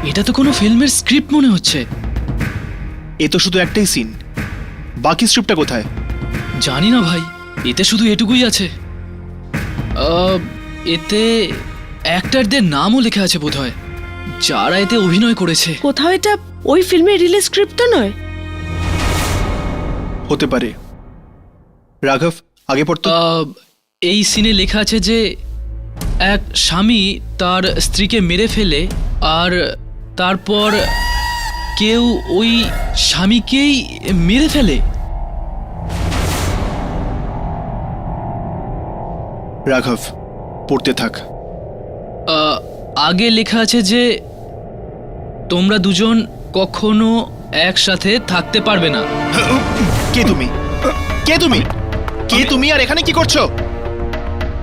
Speaker 5: এটা তো কোনো ফিল্মের স্ক্রিপ্ট মনে হচ্ছে।
Speaker 6: এ তো শুধু একটাই সিন, বাকি স্ক্রিপ্টটা কোথায়?
Speaker 5: জানি না ভাই, এতে শুধু এটুকুই আছে। এতে অ্যাক্টরদের নামও লেখা আছে বোধহয়, যারা এতে অভিনয় করেছে।
Speaker 7: কোথাও এটা ওই ফিল্মের রিলিজ স্ক্রিপ্ট তো নয়?
Speaker 6: হতে পারে। রাঘব, আগে পড়তো।
Speaker 5: এই সিনে লেখা আছে যে এক স্বামী তার স্ত্রীকে মেরে ফেলে আর তারপর কেউ ওই স্বামীকেই মেরে ফেলে।
Speaker 6: রাঘব, পড়তে থাক।
Speaker 5: আগে লেখা আছে যে তোমরা দুজন কখনো একসাথে থাকতে পারবে না।
Speaker 6: কে তুমি? কে তুমি? কে তুমি আর এখানে কি করছো?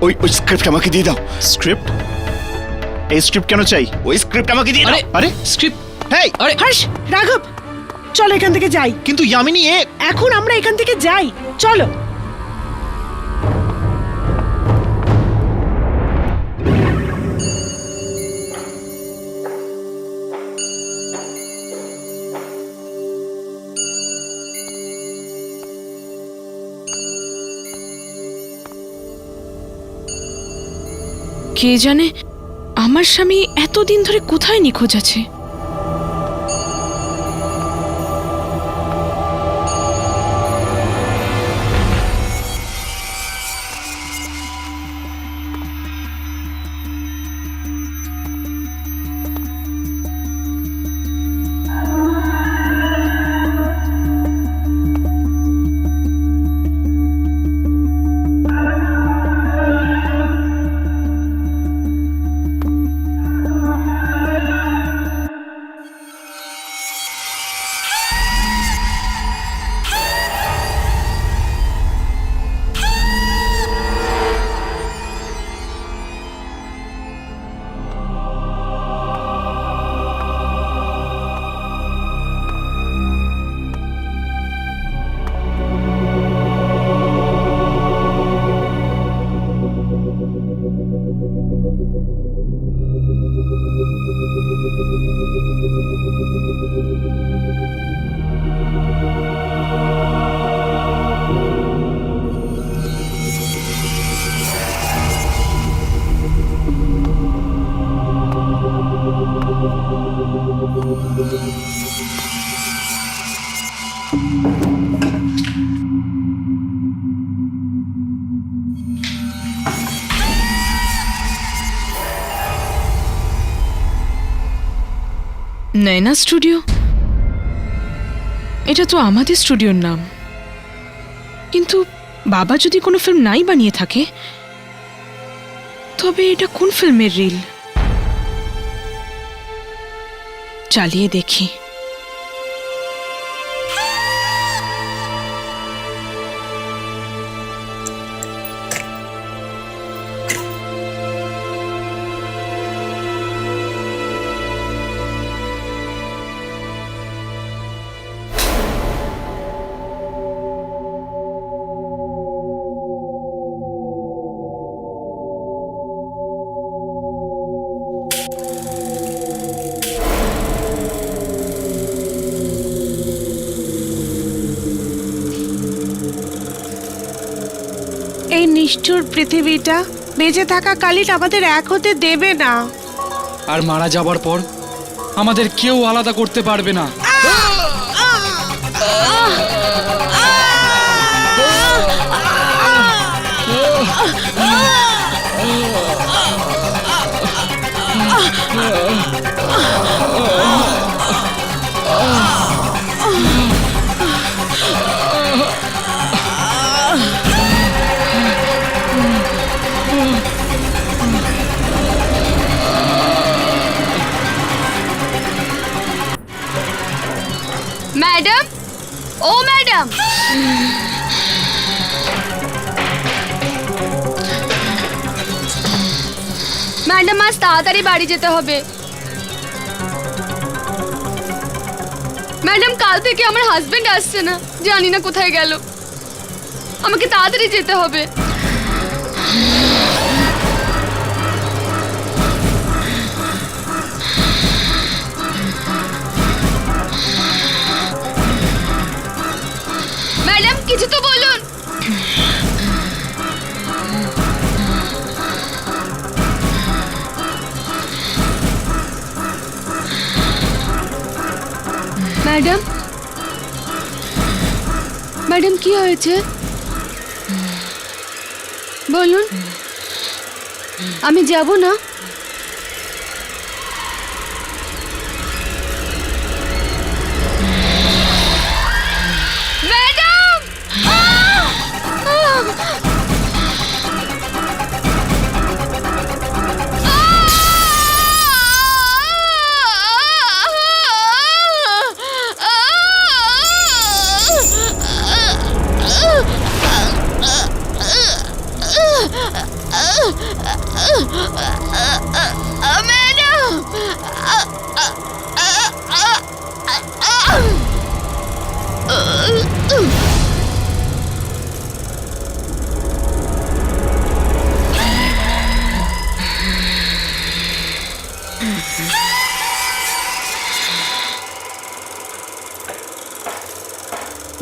Speaker 1: ওই স্ক্রিপ্ট আমাকে দিয়ে দাও।
Speaker 6: স্ক্রিপ্ট? এই স্ক্রিপ্ট কেন চাই?
Speaker 1: ওই স্ক্রিপ্ট আমাকে দিয়ে দাও।
Speaker 6: আরে
Speaker 5: স্ক্রিপ্ট?
Speaker 6: হেই,
Speaker 5: আরে
Speaker 7: হর্ষ, রাঘব, চলো এখান থেকে যাই।
Speaker 6: কিন্তু ইয়ামিনী
Speaker 7: এখন আমরা এখান থেকে যাই, চলো।
Speaker 8: কে জানে আমার স্বামী এতদিন ধরে কোথায় নিখোঁজ আছে। নয়না স্টুডিও, এটা তো আমাদের স্টুডিওর নাম। কিন্তু বাবা যদি কোনো ফিল্ম নাই বানিয়ে থাকে, তবে এটা কোন ফিল্মের রিল? চালিয়ে দেখি।
Speaker 7: এই নিষ্ঠুর পৃথিবীটা বেঁচে থাকা কালীন আমাদের এক হতে দেবে না।
Speaker 2: আর মারা যাবার পর আমাদের কেউ আলাদা করতে পারবে না।
Speaker 9: ম্যাডাম, ও ম্যাডাম, ম্যাডাম আজ তাড়াতাড়ি বাড়ি যেতে হবে। ম্যাডাম, কাল থেকে আমার হাজবেন্ড আসছে না, জানি না কোথায় গেল। আমাকে তাড়াতাড়ি যেতে হবে। ম্যাডাম, কিছু তো বলুন। ম্যাডাম, ম্যাডাম কি হয়েছে বলুন। আমি যাব না। ম্যাডাম!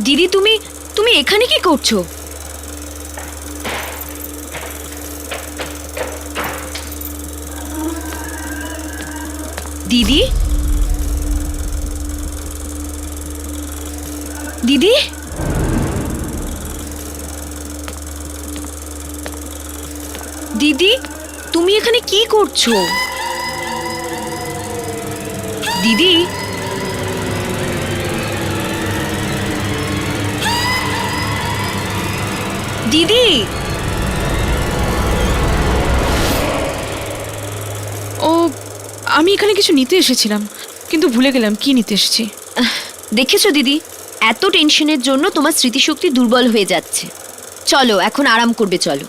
Speaker 9: দিদি, তুমি এখানে কি করছো? দিদি, দিদি, দিদি, তুমি এখানে কি করছো? দিদি, দিদি,
Speaker 8: ও আমি এখানে কিছু নিতে এসেছিলাম, কিন্তু ভুলে গেলাম কি নিতে এসেছি।
Speaker 9: দেখেছো দিদি, এত টেনশনের জন্য তোমার স্মৃতিশক্তি দুর্বল হয়ে যাচ্ছে। চলো এখন আরাম করবে, চলো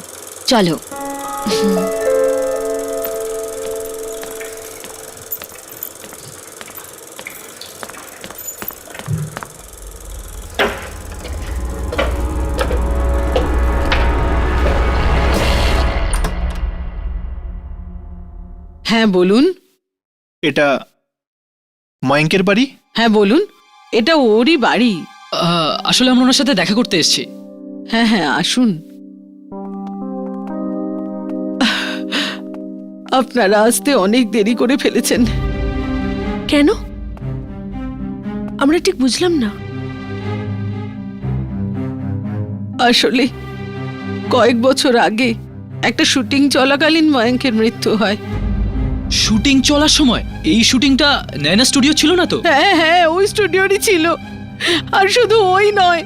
Speaker 9: চলো।
Speaker 13: হ্যাঁ বলুন।
Speaker 6: এটা ময়ঙ্কের বাড়ি?
Speaker 13: হ্যাঁ বলুন, এটা ওরই বাড়ি।
Speaker 5: আসলে আমরা ওনার সাথে দেখা করতে এসেছি।
Speaker 13: হ্যাঁ হ্যাঁ আসুন। আপনারা আসতে অনেক দেরি করে ফেলেছেন।
Speaker 7: কেন? আমরা ঠিক বুঝলাম না।
Speaker 13: আসলে কয়েক বছর আগে একটা শুটিং চলাকালীন ময়ঙ্কের মৃত্যু হয়।
Speaker 5: শুটিং চলার সময়? এই শুটিংটা নয়না স্টুডিও ছিল না তো?
Speaker 13: হ্যাঁ হ্যাঁ, ওই স্টুডিওরই ছিল। আর শুধু ওই নয়,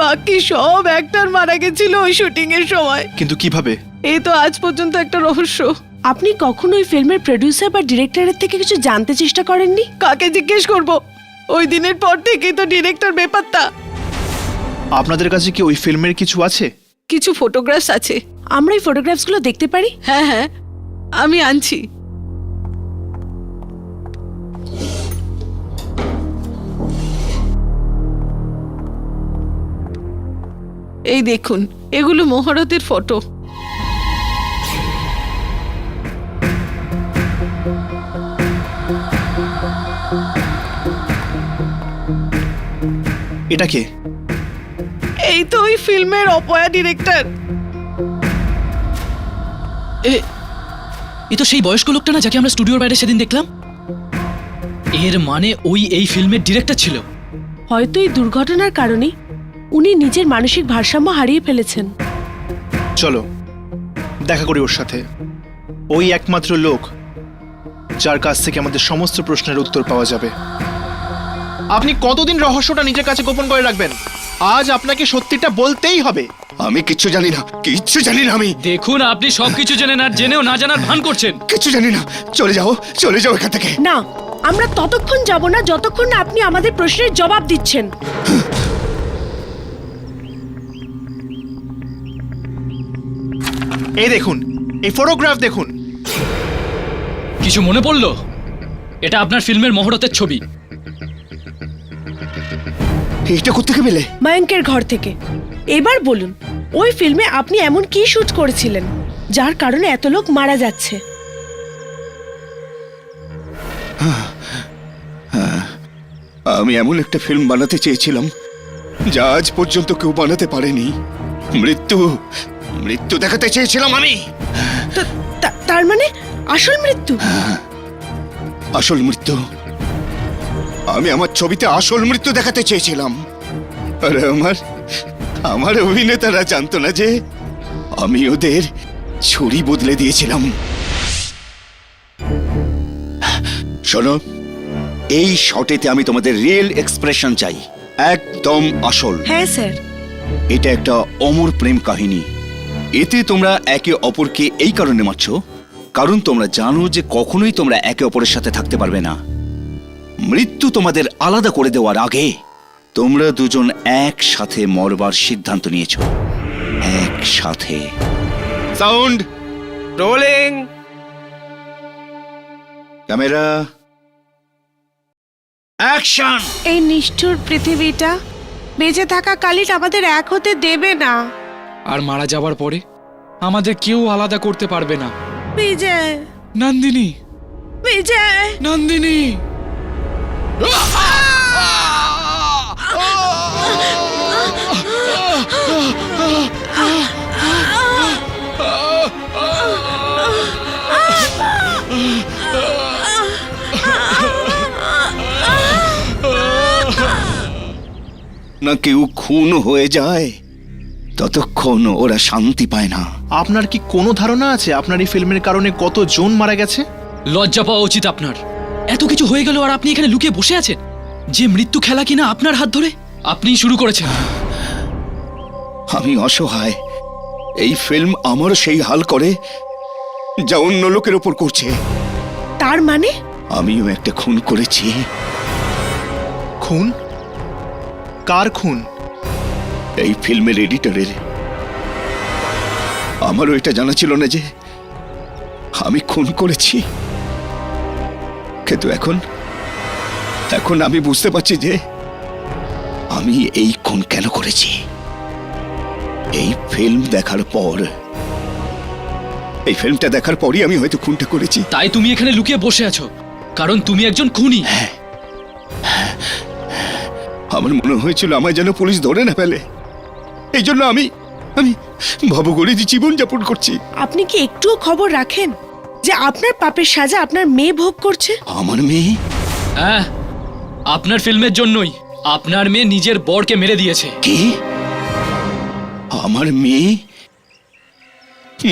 Speaker 13: বাকি সব অ্যাক্টর মারা গেছিল ওই শুটিং এর সময়।
Speaker 6: কিন্তু কিভাবে?
Speaker 13: এই তো আজ পর্যন্ত একটা রহস্য।
Speaker 7: আপনি কখনো ওই ফিল্মের প্রোডিউসার বা ডিরেক্টরের থেকে কিছু জানতে চেষ্টা করেননি?
Speaker 13: কাকে জিজ্ঞেস করব? ওই দিনের পর থেকেই তো ডিরেক্টর বেপাত্তা।
Speaker 6: আপনাদের কাছে কি ওই ফিল্মের কিছু আছে?
Speaker 13: কিছু ফটোগ্রাফস আছে।
Speaker 7: আমরা এই ফটোগ্রাফসগুলো দেখতে পারি?
Speaker 13: হ্যাঁ হ্যাঁ, আমি আনছি। এই দেখুন, এগুলো মহারতের ফটো।
Speaker 6: এটা কে?
Speaker 13: এই তো ওই ফিল্মের অপয়া ডিরেক্টর।
Speaker 5: এ তো সেই বয়স্ক লোকটা না যাকে আমরা স্টুডিওর বাইরে সেদিন দেখলাম? এর মানে ওই এই ফিল্মের ডিরেক্টর ছিল।
Speaker 7: হয়তো এই দুর্ঘটনার কারণে উনি নিজের মানসিক ভারসাম্য হারিয়ে ফেলেছেন।
Speaker 6: চলো দেখা করি ওর সাথে। ওই একমাত্র লোক যার কাছ থেকে আমাদের সমস্ত প্রশ্নের উত্তর পাওয়া যাবে। আপনি কতদিন রহস্যটা নিজের কাছে গোপন করে রাখবেন? আজ আপনাকে সত্যিটা বলতেই হবে।
Speaker 4: আমি কিচ্ছু জানি না, কিচ্ছু জানি না আমি।
Speaker 5: দেখুন, আপনি সবকিছু জেনে না জেনেও না জানার ভান করছেন।
Speaker 4: কিচ্ছু জানি না। চলে যাও এখান থেকে।
Speaker 7: না, আমরা ততক্ষণ যাব না যতক্ষণ না আপনি আমাদের প্রশ্নের জবাব দিচ্ছেন।
Speaker 6: এই দেখুন, এই ফটোগ্রাফ দেখুন।
Speaker 5: কিছু মনে পড়লো? এটা আপনার ফিল্মের মহরতের ছবি।
Speaker 4: এইটা কোত্থেকে পেলে?
Speaker 7: ময়ঙ্কের ঘর থেকে। এবার বলুন, ওই ফিল্মে আপনি এমন কি শুট করেছিলেন যার কারণে এত লোক মারা যাচ্ছে?
Speaker 4: আমি এমন একটা ফিল্ম বানাতে চেয়েছিলাম যা আজ পর্যন্ত কেউ বানাতে পারেনি। মৃত্যু দেখাতে চেয়েছিলাম আমি।
Speaker 7: তার মানে আসল মৃত্যু?
Speaker 4: আসল মৃত্যু। আমি আমার ছবিতে আসল মৃত্যু দেখাতে চেয়েছিলাম। আর আমার অভিনেতারা জানতো না যে আমি ওদের
Speaker 14: ছুরি বদলে দিয়েছিলাম। শোনো, এই শটেতে আমি তোমাদের রিয়েল এক্সপ্রেশন চাই, একদম আসল।
Speaker 7: হ্যাঁ স্যার।
Speaker 14: এটা একটা অমর প্রেম কাহিনী। এতে তোমরা একে অপরকে এই কারণে মারছো কারণ তোমরা জানো যে কখনোই তোমরা একে অপরের সাথে থাকতে পারবে না। মৃত্যু তোমাদের আলাদা করে দেওয়ার আগে তোমরা দুজন একসাথে মরবার সিদ্ধান্ত নিয়েছো, একসাথে। Sound rolling, camera action.
Speaker 7: এই নিষ্ঠুর পৃথিবীটা বেঁচে থাকা কালিট আমাদের এক হতে দেবে না।
Speaker 2: আর মারা যাবার পরে আমাদের কেউ আলাদা করতে পারবে না।
Speaker 7: বিজয়,
Speaker 2: নন্দিনী,
Speaker 7: বিজয়,
Speaker 2: নন্দিনী।
Speaker 14: না কেউ খুন হয়ে যায় ততক্ষণ ওরা শান্তি পায় না।
Speaker 6: আপনার কি কোনো ধারণা আছে আপনার এই ফিল্মের কারণে কতজন মারা গেছে?
Speaker 5: লজ্জা পাওয়া উচিত আপনার। এত কিছু হয়ে গেল আর আপনি এখানে লুকিয়ে বসে আছেন। যে মৃত্যু খেলা কিনা আপনার হাত ধরে আপনিই শুরু করেছেন।
Speaker 14: আমি অসহায়। এই ফিল্ম আমারও সেই হাল করে যা অন্য লোকের ওপর করছে।
Speaker 7: তার মানে
Speaker 14: আমিও একটা খুন করেছি।
Speaker 6: খুন? কার খুন?
Speaker 14: এই ফিল্মের এডিটরের। আমারও এটা জানা ছিল না যে আমি খুন করেছি, কিন্তু এখন এখন আমি বুঝতে পারছি যে আমি এই খুন কেন করেছি। এই ফিল্ম দেখার পর, এই ফিল্মটা দেখার পরই আমি হয়তো খুনটা করেছি।
Speaker 5: তাই তুমি এখানে লুকিয়ে বসে আছো কারণ তুমি একজন খুনি।
Speaker 14: আমার মনে হয়েছিল আমায় যেন পুলিশ ধরে না ফেলে, এই জন্য আমি ভবঘুরে জীবন যাপন করছি।
Speaker 7: আপনি কি একটুও খবর রাখেন যে আপনার পাপের সাজা আপনার মেয়ে ভোগ করছে?
Speaker 14: আমার মেয়ে?
Speaker 5: হ্যাঁ, আপনার ফিল্মের জন্যই আপনার মেয়ে নিজের বরকে মেরে দিয়েছে।
Speaker 14: কি? আমার মেয়ে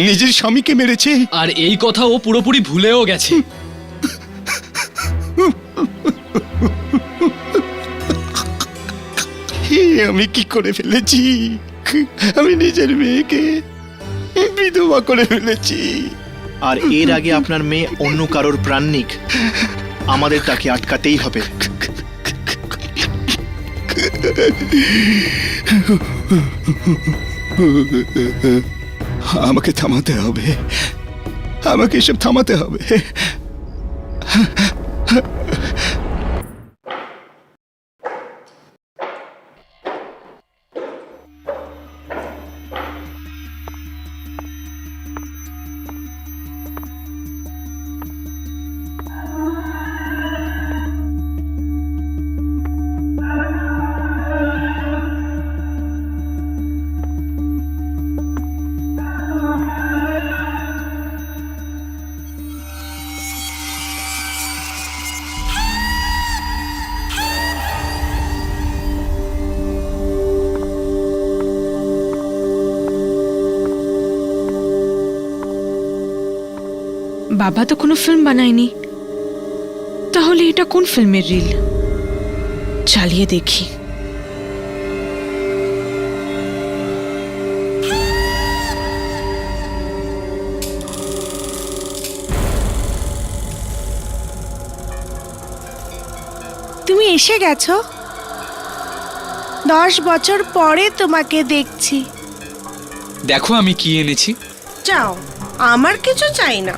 Speaker 14: নিজের স্বামীকে মেরেছে?
Speaker 5: আর এই কথা ও পুরোপুরি ভুলেও গেছে।
Speaker 14: আমি কি করে ফেলেছি? আমি নিজের মেয়েকে বিধবা করে ফেলেছি।
Speaker 6: আর এর আগে আপনার মেয়ে অন্য কারোর প্রাণ নিক, আমাদের তাকে আটকাতেই হবে।
Speaker 14: আমাকে থামাতে হবে, আমাকে এসব থামাতে হবে।
Speaker 8: বাবা তো কোনো ফিল্ম বানায়নি, তাহলে এটা কোন ফিল্মের রিল? চালিয়ে দেখি।
Speaker 7: তুমি এসে গেছো? 10 বছর পরে তোমাকে দেখছি।
Speaker 2: দেখো আমি কি এনেছি।
Speaker 7: যাও, আমার কিছু চাই না।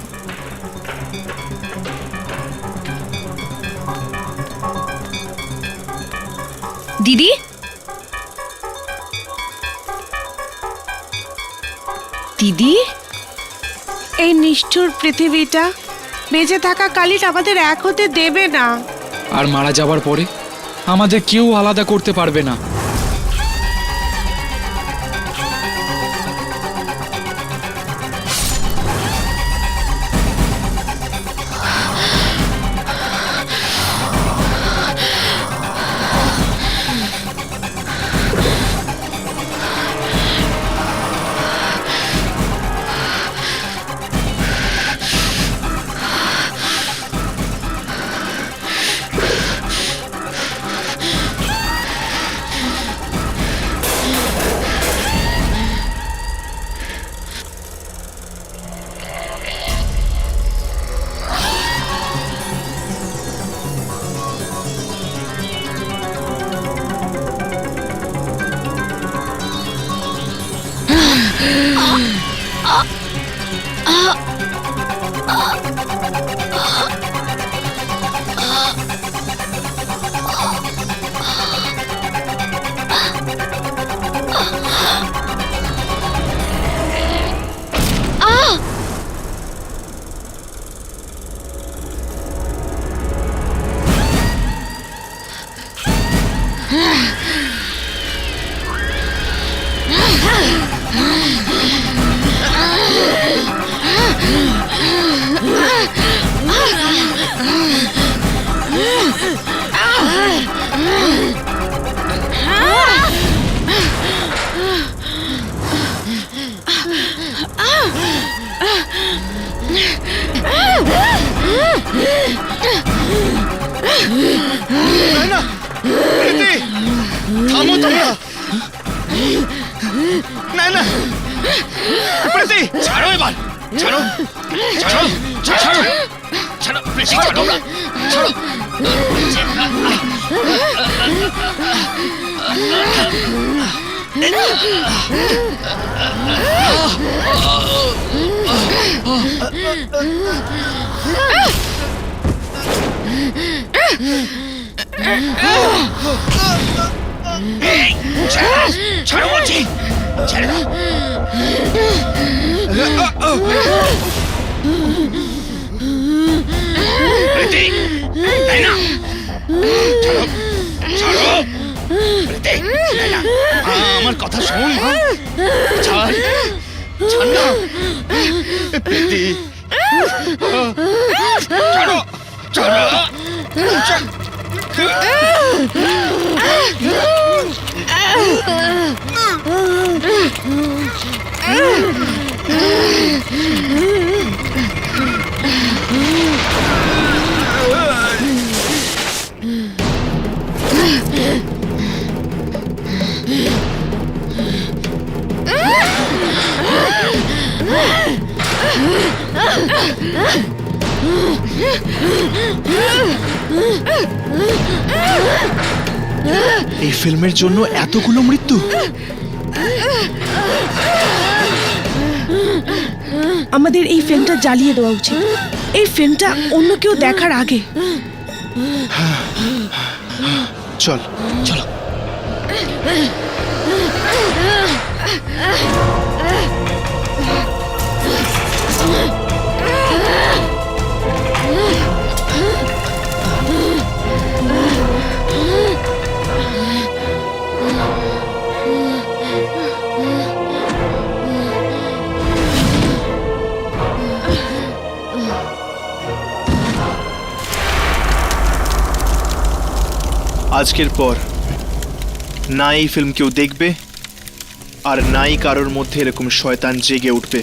Speaker 9: দিদি, দিদি,
Speaker 7: এই নিষ্ঠুর পৃথিবীটা বেঁচে থাকা কালিট আমাদের এক হতে দেবে না।
Speaker 2: আর মারা যাবার পরে আমাদের কেউ আলাদা করতে পারবে না।
Speaker 6: না প্রীতি, থামো তোমরা। না না প্রীতি,
Speaker 2: ছাড়ো এবার, ছাড়ো ছাড়ো ছাড়ো ছাড়ো প্রীতি, ছাড়ো না, ছাড়ো। ছাড়ো বলছি, ছাড়ো। প্রীতি, তাই না? ছাড়ো, ছাড়ো। প্রীতি, তাই না? আমার কথা শোন, মা। ছাড়, ছাড় না। প্রীতি, ছাড়ো, ছাড়ো।
Speaker 6: এই ফিল্মের জন্য এতগুলো মৃত্যু?
Speaker 7: আমাদের এই ফিল্মটা জ্বালিয়ে দেওয়া উচিত, এই ফিল্মটা অন্য কেউ দেখার আগে।
Speaker 6: চল
Speaker 5: চলো।
Speaker 6: আজকের পর না এই ফিল্ম কেউ দেখবে, আর নাই কারোর মধ্যে এরকম শয়তান জেগে উঠবে।